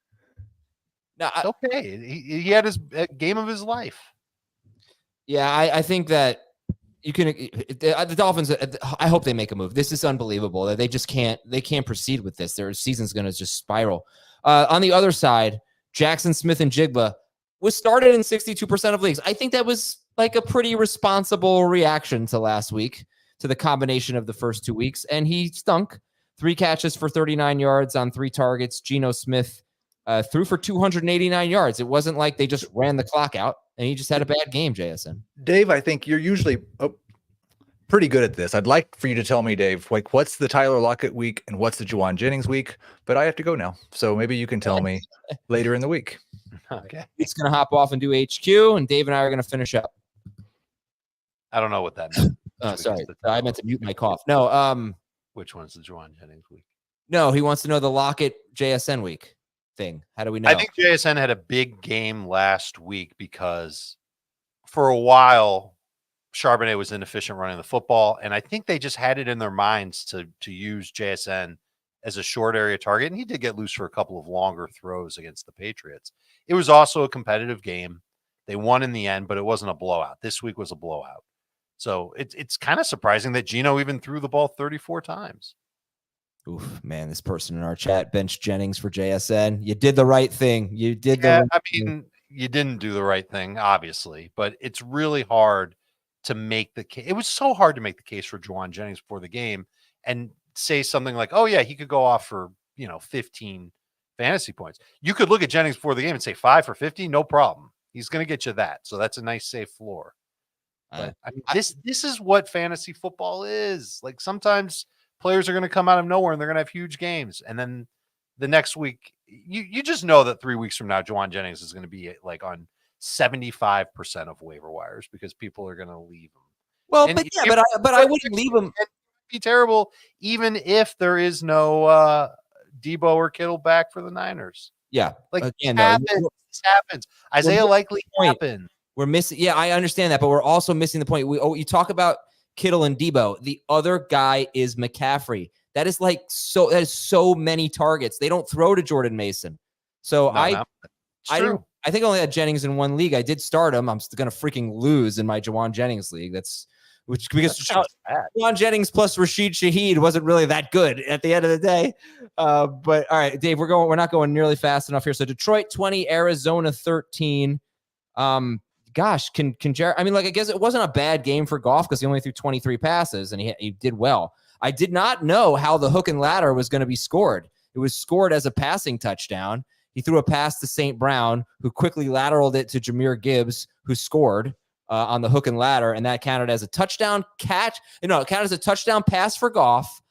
No, okay. He had his game of his life. Yeah, I think that you can. The Dolphins. I hope they make a move. This is unbelievable that they just can't. They can't proceed with this. Their season's going to just spiral. On the other side, Jackson Smith and Jigba was started in 62% of leagues. I think that was like a pretty responsible reaction to last week, to the combination of the first 2 weeks. And he stunk. 3 catches for 39 yards on 3 targets. Geno Smith threw for 289 yards. It wasn't like they just ran the clock out, and he just had a bad game, JSN. Dave, I think you're usually pretty good at this. I'd like for you to tell me, Dave, what's the Tyler Lockett week and what's the Jauan Jennings week, but I have to go now. So maybe you can tell me later in the week. Okay. He's going to hop off and do HQ, and Dave and I are going to finish up. I don't know what that meant. Sorry. I meant to mute my cough. No. Which one's the Jauan Jennings week? No, he wants to know the Lockett JSN week thing. How do we know? I think JSN had a big game last week because for a while Charbonnet was inefficient running the football, and I think they just had it in their minds to use JSN as a short area target, and he did get loose for a couple of longer throws against the Patriots. It was also a competitive game. They won in the end, but it wasn't a blowout. This week was a blowout. So it's kind of surprising that Geno even threw the ball 34 times. Oof, man, this person in our chat benched Jennings for JSN. You did the right thing. You did you didn't do the right thing, obviously, but it's really hard to make the case. It was so hard to make the case for Jauan Jennings before the game and say something like, oh yeah, he could go off for, 15 fantasy points. You could look at Jennings before the game and say 5 for 50, no problem. He's going to get you that. So that's a nice safe floor. But this is what fantasy football is. Like sometimes players are going to come out of nowhere and they're going to have huge games. And then the next week, you just know that 3 weeks from now, Jauan Jennings is going to be like on 75% of waiver wires because people are going to leave him. Well, but I wouldn't leave him. It'd be terrible even if there is no Debo or Kittle back for the Niners. Yeah. Like again, this happens. Isaiah likely happened. We're missing. Yeah, I understand that, but we're also missing the point. You talk about Kittle and Debo. The other guy is McCaffrey. That is so many targets. They don't throw to Jordan Mason. So I think I only had Jennings in one league. I did start him. I'm going to freaking lose in my Jauan Jennings league. Because Jauan Jennings plus Rashid Shaheed wasn't really that good at the end of the day. But all right, Dave, we're not going nearly fast enough here. So Detroit 20, Arizona 13. Gosh, can Jared? I mean, I guess it wasn't a bad game for Goff because he only threw 23 passes and he did well. I did not know how the hook and ladder was going to be scored. It was scored as a passing touchdown. He threw a pass to St. Brown, who quickly lateraled it to Jahmyr Gibbs, who scored on the hook and ladder, and that counted as a touchdown catch. No, it counted as a touchdown pass for Goff,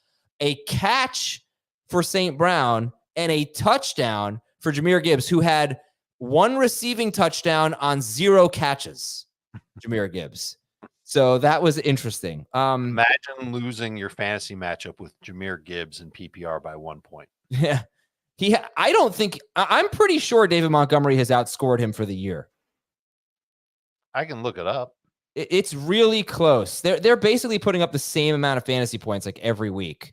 a catch for St. Brown, and a touchdown for Jahmyr Gibbs, who had 1 receiving touchdown on 0 catches. Jahmyr Gibbs. So that was interesting. Imagine losing your fantasy matchup with Jahmyr Gibbs and PPR by 1 point. Yeah. I'm pretty sure David Montgomery has outscored him for the year. I can look it up. It's really close. They're basically putting up the same amount of fantasy points like every week.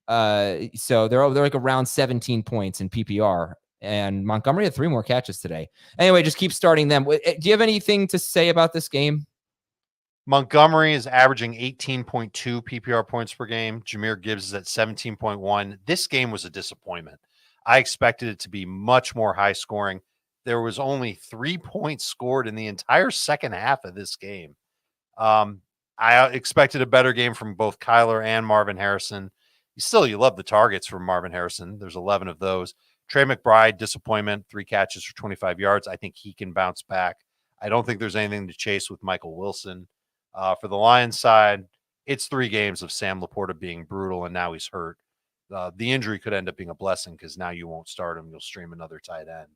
So they're like around 17 points in PPR And Montgomery had 3 more catches today. Anyway, just keep starting them. Do you have anything to say about this game? Montgomery is averaging 18.2 PPR points per game. Jahmyr Gibbs is at 17.1. This game was a disappointment. I expected it to be much more high scoring. There was only 3 points scored in the entire second half of this game. I expected a better game from both Kyler and Marvin Harrison. You love the targets from Marvin Harrison. There's 11 of those. Trey McBride, disappointment, 3 catches for 25 yards. I think he can bounce back. I don't think there's anything to chase with Michael Wilson. For the Lions side, it's 3 games of Sam Laporta being brutal, and now he's hurt. The injury could end up being a blessing because now you won't start him. You'll stream another tight end.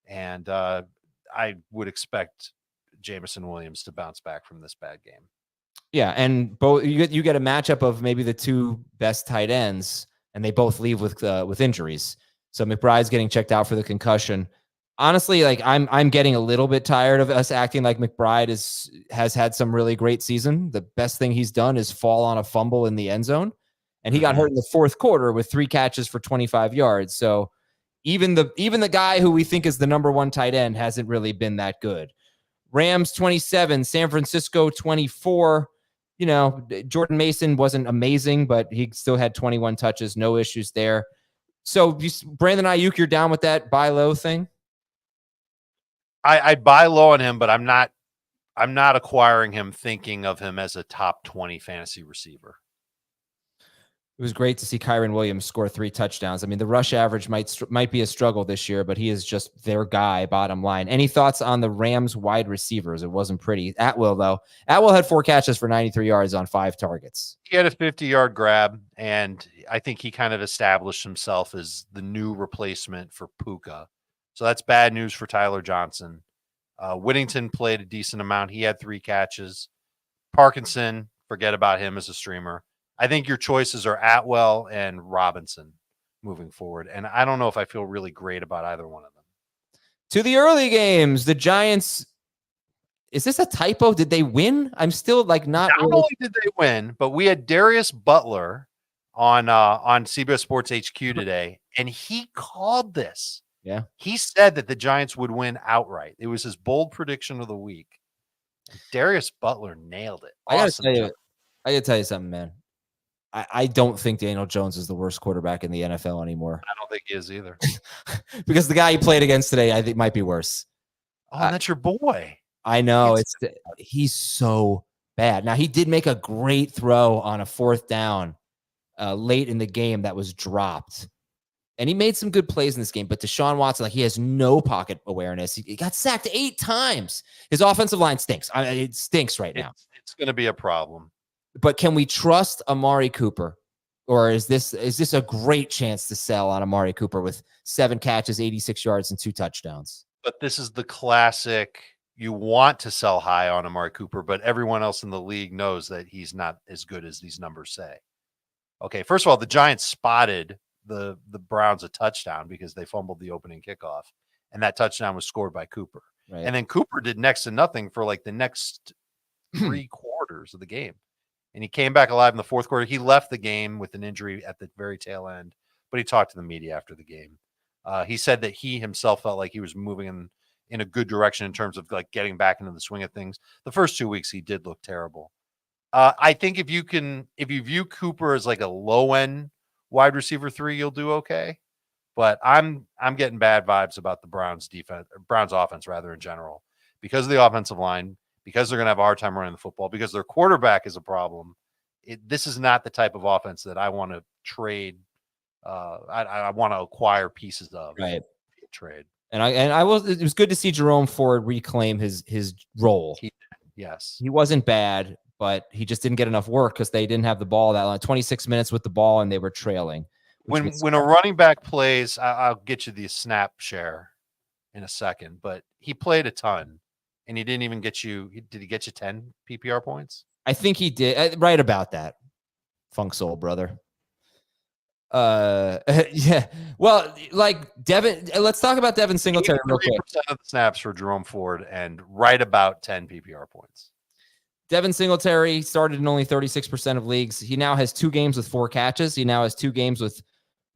And I would expect Jameson Williams to bounce back from this bad game. Yeah, and both you get a matchup of maybe the 2 best tight ends, and they both leave with injuries. So McBride's getting checked out for the concussion. Honestly, like I'm getting a little bit tired of us acting like McBride has had some really great season. The best thing he's done is fall on a fumble in the end zone, and he got hurt in the fourth quarter with 3 catches for 25 yards. So even the guy who we think is the number 1 tight end hasn't really been that good. Rams 27, San Francisco 24. You know, Jordan Mason wasn't amazing, but he still had 21 touches, no issues there. So Brandon Ayuk, you're down with that buy low thing? I buy low on him, but I'm not acquiring him thinking of him as a top 20 fantasy receiver. It was great to see Kyren Williams score 3 touchdowns. I mean, the rush average might be a struggle this year, but he is just their guy, bottom line. Any thoughts on the Rams wide receivers? It wasn't pretty. Atwell, though. Atwell had 4 catches for 93 yards on 5 targets. He had a 50-yard grab, and I think he kind of established himself as the new replacement for Puka. So that's bad news for Tyler Johnson. Whittington played a decent amount. He had 3 catches. Parkinson, forget about him as a streamer. I think your choices are Atwell and Robinson moving forward. And I don't know if I feel really great about either one of them. To the early games, the Giants. Is this a typo? Did they win? I'm still not really... only did they win, but we had Darius Butler on CBS Sports HQ today, and he called this. Yeah. He said that the Giants would win outright. It was his bold prediction of the week. Darius Butler nailed it. Awesome. I gotta tell you something, man. I don't think Daniel Jones is the worst quarterback in the NFL anymore. I don't think he is either. Because the guy he played against today, I think might be worse. Oh, that's your boy. I know. He's so bad. Now, he did make a great throw on a 4th down late in the game that was dropped. And he made some good plays in this game, but Deshaun Watson, he has no pocket awareness. He got sacked 8 times. His offensive line stinks. It stinks right now. It's going to be a problem. But can we trust Amari Cooper? Or is this a great chance to sell on Amari Cooper with 7 catches, 86 yards, and 2 touchdowns? But this is the classic, you want to sell high on Amari Cooper, but everyone else in the league knows that he's not as good as these numbers say. Okay, first of all, the Giants spotted the Browns a touchdown because they fumbled the opening kickoff, and that touchdown was scored by Cooper. Right. And then Cooper did next to nothing for the next 3 quarters of the game. And he came back alive in the 4th quarter. He left the game with an injury at the very tail end, but he talked to the media after the game. He said that he himself felt like he was moving in a good direction in terms of getting back into the swing of things. The first 2 weeks, he did look terrible. I think if you view Cooper as a low end wide receiver 3, you'll do okay. But I'm getting bad vibes about the Browns offense rather in general, because of the offensive line, because they're going to have a hard time running the football, because their quarterback is a problem. This is not the type of offense that I want to trade. I want to acquire pieces of. Right. Trade. And it was good to see Jerome Ford reclaim his role. Yes. He wasn't bad, but he just didn't get enough work because they didn't have the ball that long. 26 minutes with the ball, and they were trailing. When a running back plays, I'll get you the snap share in a second, but he played a ton. And he didn't even get you. Did he get you 10 PPR points? I think he did. Right about that. Funk soul, brother. Yeah. Well, Devin. Let's talk about Devin Singletary real quick. 3% of the snaps for Jerome Ford, and right about 10 PPR points. Devin Singletary started in only 36% of leagues. He now has 2 games with 4 catches. He now has 2 games with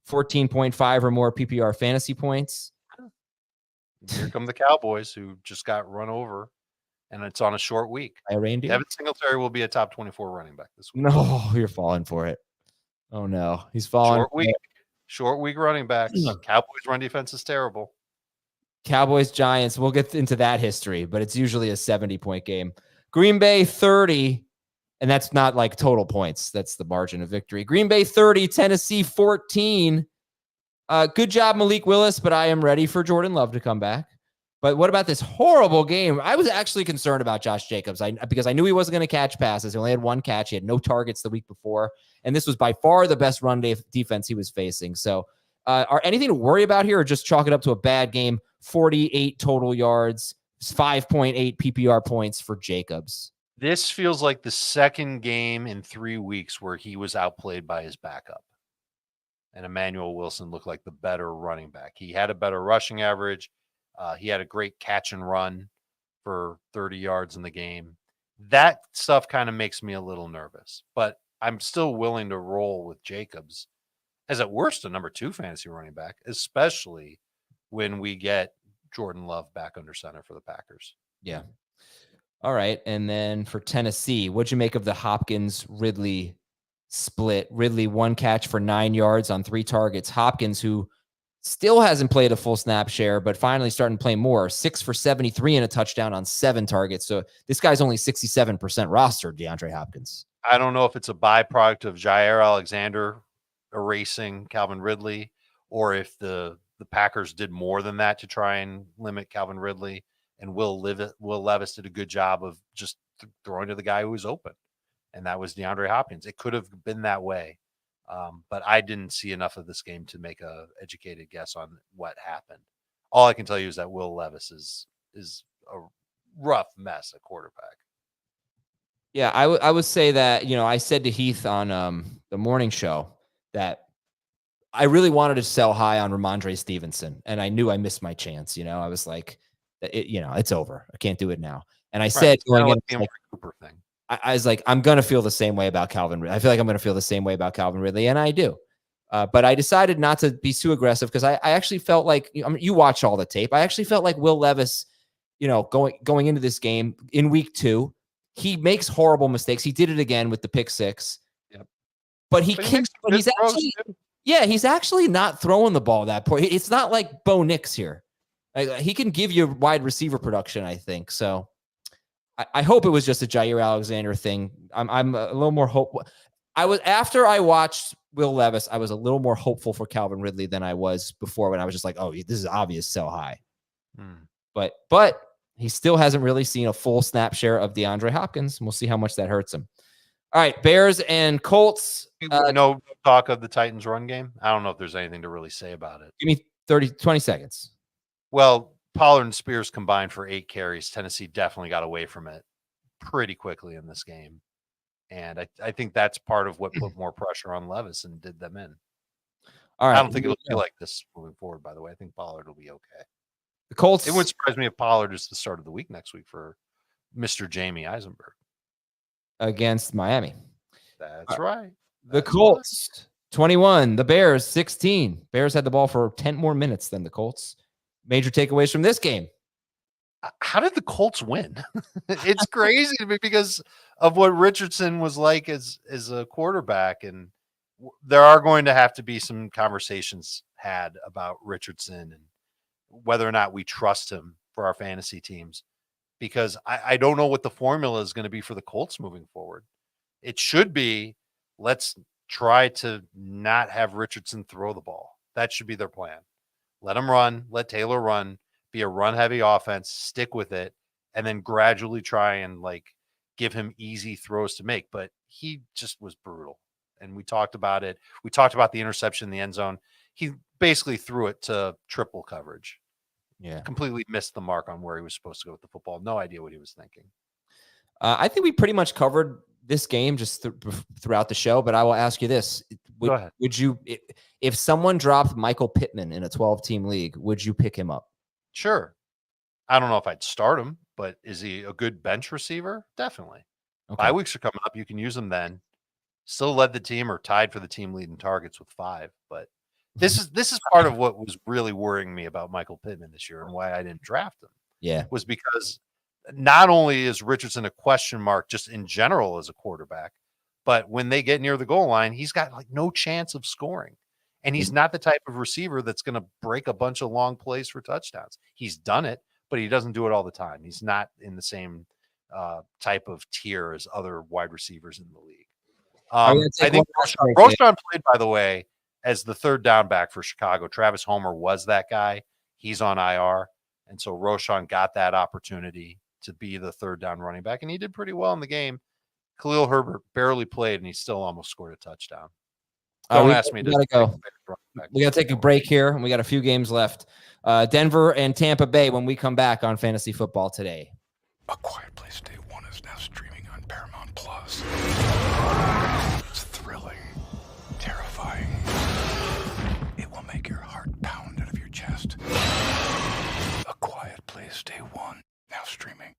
14.5 or more PPR fantasy points. Here come the Cowboys, who just got run over, and it's on a short week. Devin Singletary will be a top 24 running back this week. No, you're falling for it. Oh, no. He's falling. Short week running backs. Cowboys run defense is terrible. Cowboys, Giants. We'll get into that history, but it's usually a 70-point game. Green Bay 30, and that's not like total points. That's the margin of victory. Green Bay 30, Tennessee 14. Good job, Malik Willis, but I am ready for Jordan Love to come back. But what about this horrible game? I was actually concerned about Josh Jacobs because I knew he wasn't going to catch passes. He only had one catch. He had no targets the week before. And this was by far the best run defense he was facing. So are anything to worry about here or just chalk it up to a bad game? 48 total yards, 5.8 PPR points for Jacobs. This feels like the second game in 3 weeks where he was outplayed by his backup. And Emmanuel Wilson looked like the better running back. He had a better rushing average. He had a great catch and run for 30 yards in the game. That stuff kind of makes me a little nervous, but I'm still willing to roll with Jacobs as at worst a number 2 fantasy running back, especially when we get Jordan Love back under center for the Packers. Yeah. All right. And then for Tennessee, what'd you make of the Hopkins-Ridley split? Ridley 1 catch for 9 yards on 3 targets. Hopkins, who still hasn't played a full snap share, but finally starting to play more. 6 for 73 and a touchdown on 7 targets. So this guy's only 67% rostered, DeAndre Hopkins. I don't know if it's a byproduct of Jair Alexander erasing Calvin Ridley, or if the Packers did more than that to try and limit Calvin Ridley, and Will Levis did a good job of just throwing to the guy who was open, and that was DeAndre Hopkins. It could have been that way. But I didn't see enough of this game to make a educated guess on what happened. All I can tell you is that Will Levis is a rough mess at quarterback. Yeah, I would say that, I said to Heath on the morning show that I really wanted to sell high on Ramondre Stevenson, and I knew I missed my chance. I was like, it's over. I can't do it now. And I said going in, the Cooper thing. I was like, I'm going to feel the same way about Calvin Ridley. I feel like I'm going to feel the same way about Calvin Ridley, and I do. But I decided not to be too aggressive because I actually felt like, you watch all the tape. I actually felt like Will Levis, going into this game in week 2, he makes horrible mistakes. He did it again with the pick 6. Yep. But he's actually not throwing the ball that poor. It's not like Bo Nix here. He can give you wide receiver production, I think. So I hope it was just a Jair Alexander thing. I'm a little more hopeful. After I watched Will Levis, I was a little more hopeful for Calvin Ridley than I was before, when I was just like, oh, this is obvious, sell high. But he still hasn't really seen a full snap share of DeAndre Hopkins. And we'll see how much that hurts him. All right, Bears and Colts. No talk of the Titans run game. I don't know if there's anything to really say about it. Give me 20 seconds. Well, Pollard and Spears combined for 8 carries. Tennessee definitely got away from it pretty quickly in this game. And I think that's part of what put more pressure on Levis and did them in. All right. I don't think it'll be like this moving forward, by the way. I think Pollard will be okay. The Colts. It wouldn't surprise me if Pollard is the start of the week next week for Mr. Jamie Eisenberg. Against Miami. That's right. The Colts, 21. The Bears, 16. Bears had the ball for 10 more minutes than the Colts. Major takeaways from this game. How did the Colts win? It's crazy to me because of what Richardson was like as a quarterback. And there are going to have to be some conversations had about Richardson and whether or not we trust him for our fantasy teams, because I don't know what the formula is going to be for the Colts moving forward. It should be, let's try to not have Richardson throw the ball. That should be their plan. Let him run, let Taylor run, be a run-heavy offense, stick with it, and then gradually try and give him easy throws to make. But he just was brutal. And we talked about it. We talked about the interception in the end zone. He basically threw it to triple coverage. Yeah. Completely missed the mark on where he was supposed to go with the football. No idea what he was thinking. I think we pretty much covered this game just throughout the show, but I will ask you this. Go ahead. Would you, if someone dropped Michael Pittman in a 12-team league, would you pick him up? Sure. I don't know if I'd start him, but is he a good bench receiver? Definitely. Okay. Bye weeks are coming up. You can use him then. Still led the team or tied for the team lead in targets with 5, but This is part of what was really worrying me about Michael Pittman this year and why I didn't draft him. Yeah. Was because not only is Richardson a question mark just in general as a quarterback, but when they get near the goal line, he's got like no chance of scoring. And he's not the type of receiver that's going to break a bunch of long plays for touchdowns. He's done it, but he doesn't do it all the time. He's not in the same type of tier as other wide receivers in the league. I think Roschon played, by the way, as the third down back for Chicago. Travis Homer was that guy. He's on IR. And so Roschon got that opportunity to be the third down running back, and he did pretty well in the game. Khalil Herbert barely played, and he still almost scored a touchdown. Don't ask me to go. We got to take a break here, and we got a few games left. Denver and Tampa Bay when we come back on Fantasy Football Today. A Quiet Place Day 1 is now streaming on Paramount Plus. It's thrilling, terrifying. It will make your heart pound out of your chest. A Quiet Place Day 1, now streaming.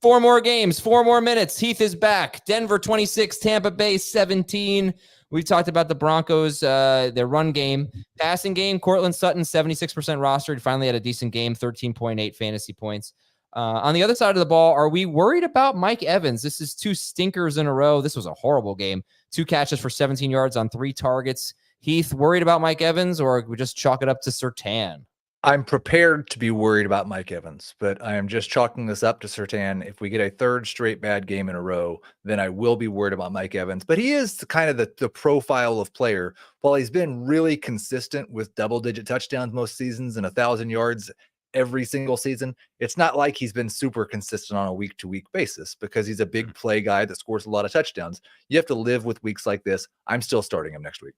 4 more games, 4 more minutes. Heath is back. Denver 26, Tampa Bay 17. We've talked about the Broncos, their run game. Passing game, Cortland Sutton, 76% rostered. Finally had a decent game, 13.8 fantasy points. On the other side of the ball, are we worried about Mike Evans? This is 2 stinkers in a row. This was a horrible game. 2 catches for 17 yards on 3 targets. Heath, worried about Mike Evans, or we just chalk it up to Surtain? I'm prepared to be worried about Mike Evans, but I am just chalking this up to Surtain. If we get a third straight bad game in a row, then I will be worried about Mike Evans. But he is kind of the profile of player. While he's been really consistent with double-digit touchdowns most seasons and 1,000 yards every single season, it's not like he's been super consistent on a week-to-week basis because he's a big play guy that scores a lot of touchdowns. You have to live with weeks like this. I'm still starting him next week.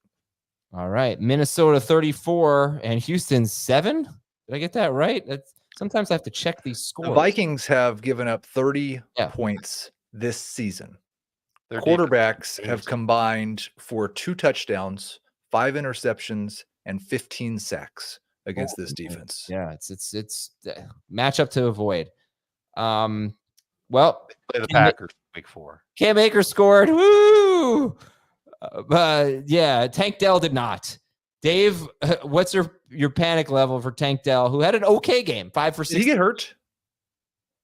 All right. Minnesota 34 and Houston 7. Did I get that right? Sometimes I have to check these scores. The Vikings have given up 30 points this season. Their quarterbacks have combined for 2 touchdowns, 5 interceptions, and 15 sacks against this defense. Yeah, it's matchup to avoid. Well, play the Packers week 4. Cam Akers scored. Woo! Yeah, Tank Dell did not. Dave, what's your panic level for Tank Dell, who had an okay game, 5 for 6? Did he get hurt?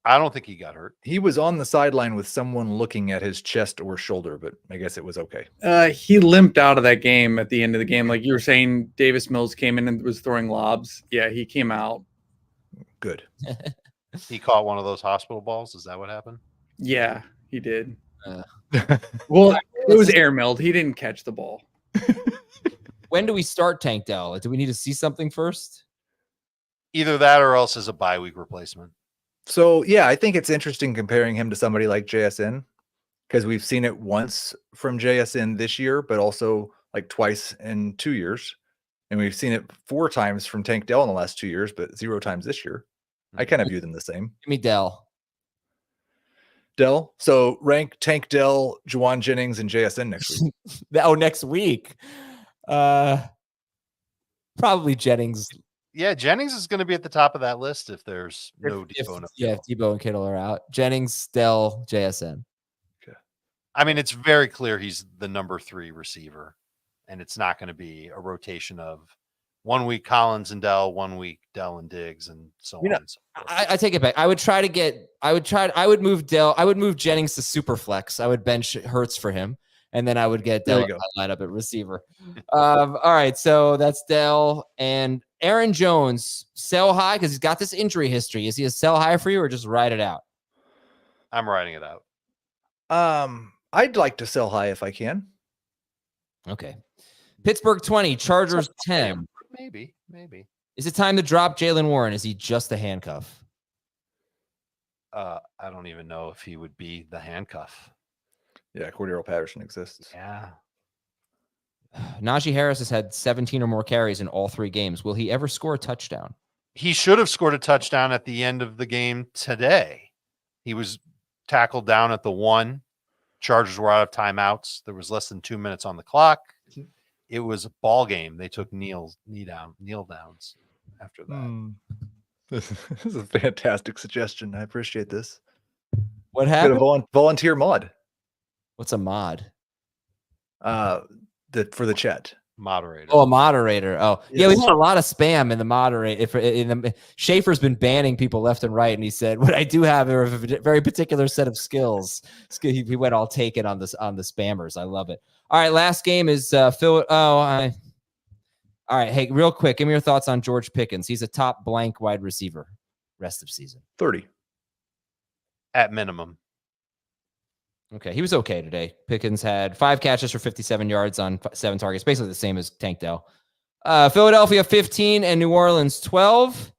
I don't think he got hurt. He was on the sideline with someone looking at his chest or shoulder, but I guess it was okay. He limped out of that game at the end of the game. Like you were saying, Davis Mills came in and was throwing lobs. Yeah, he came out. Good. He caught one of those hospital balls. Is that what happened? Yeah, he did. Well, it was airmailed. He didn't catch the ball. When do we start Tank Dell? Do we need to see something first? Either that or else as a bye week replacement. So, yeah, I think it's interesting comparing him to somebody like JSN because we've seen it once from JSN this year, but also like twice in 2 years. And we've seen it 4 times from Tank Dell in the last 2 years, but 0 times this year. I kind of view them the same. Give me Dell. Dell. So rank Tank Dell, Jauan, Jennings, and JSN next week. Next week. Probably Jennings. Yeah, Jennings is going to be at the top of that list if there's no Debo. If Debo and Kittle are out. Jennings, Dell, JSN. Okay. I mean, it's very clear he's the number 3 receiver, and it's not going to be a rotation of 1 week Collins and Dell, 1 week Dell and Diggs, and so on. And so forth. I take it back. I would move Dell. I would move Jennings to super flex. I would bench Hurts for him. And then I would get Dell line up at receiver. All right, so that's Dell and Aaron Jones. Sell high because he's got this injury history. Is he a sell high for you or just ride it out? I'm riding it out. I'd like to sell high if I can. Okay. Pittsburgh 20, Chargers 10. Maybe. Is it time to drop Jalen Warren? Is he just a handcuff? I don't even know if he would be the handcuff. Yeah, Cordero Patterson exists. Yeah. Najee Harris has had 17 or more carries in all 3 games. Will he ever score a touchdown? He should have scored a touchdown at the end of the game today. He was tackled down at the 1. Chargers were out of timeouts. There was less than 2 minutes on the clock. It was a ball game. They took kneel downs after that. This is a fantastic suggestion. I appreciate this. What happened? A volunteer mod. What's a mod? For the chat. Moderator. Oh, a moderator. Oh, Yes. yeah. We've had a lot of spam in the moderator. Schaefer's been banning people left and right, and he said, "What I do have are a very particular set of skills." He went all taken on the spammers. I love it. All right, last game is Phil. All right, hey, real quick, give me your thoughts on George Pickens. He's a top blank wide receiver rest of season. 30 at minimum. Okay, he was okay today. Pickens had 5 catches for 57 yards on 7 targets, basically the same as Tank Dell. Philadelphia 15 and New Orleans 12.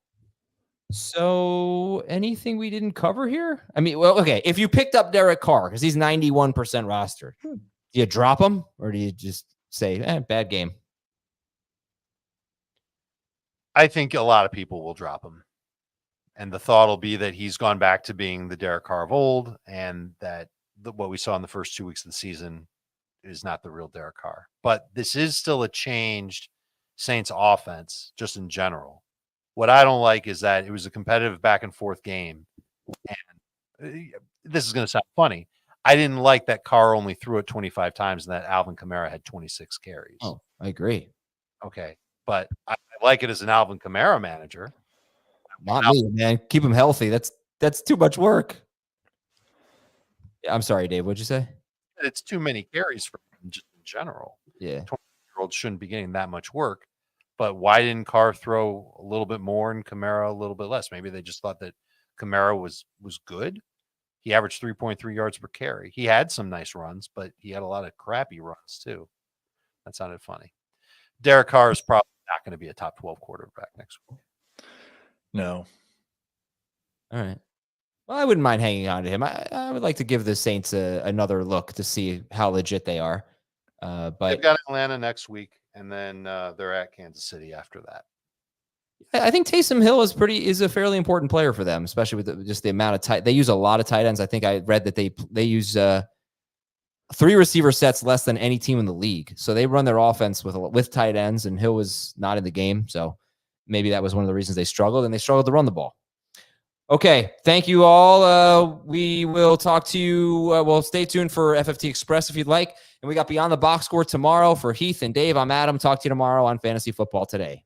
So anything we didn't cover here? I mean, well, okay, if you picked up Derrick Carr because he's 91% rostered, do you drop him or do you just say, bad game? I think a lot of people will drop him. And the thought will be that he's gone back to being the Derrick Carr of old and that what we saw in the first 2 weeks of the season is not the real Derrick Carr. But this is still a changed Saints offense just in general. What I don't like is that it was a competitive back and forth game. And this is going to sound funny. I didn't like that Carr only threw it 25 times and that Alvin Kamara had 26 carries. Oh, I agree. Okay. But I like it as an Alvin Kamara manager. Not me, man. Keep him healthy. That's too much work. I'm sorry, Dave. What'd you say? It's too many carries for him just in general. Yeah. 20-year-olds shouldn't be getting that much work. But why didn't Carr throw a little bit more and Kamara a little bit less? Maybe they just thought that Kamara was good. He averaged 3.3 yards per carry. He had some nice runs, but he had a lot of crappy runs too. That sounded funny. Derek Carr is probably not going to be a top 12 quarterback next week. No. All right. Well, I wouldn't mind hanging on to him. I would like to give the Saints another look to see how legit they are. But they've got Atlanta next week, and then they're at Kansas City after that. I think Taysom Hill is a fairly important player for them, especially with just the amount of tight. They use a lot of tight ends. I think I read that they use 3 receiver sets less than any team in the league. So they run their offense with tight ends, and Hill was not in the game. So maybe that was one of the reasons they struggled, and they struggled to run the ball. Okay, thank you all. We will talk to you. Well, stay tuned for FFT Express if you'd like. And we got Beyond the Box Score tomorrow for Heath and Dave. I'm Adam. Talk to you tomorrow on Fantasy Football Today.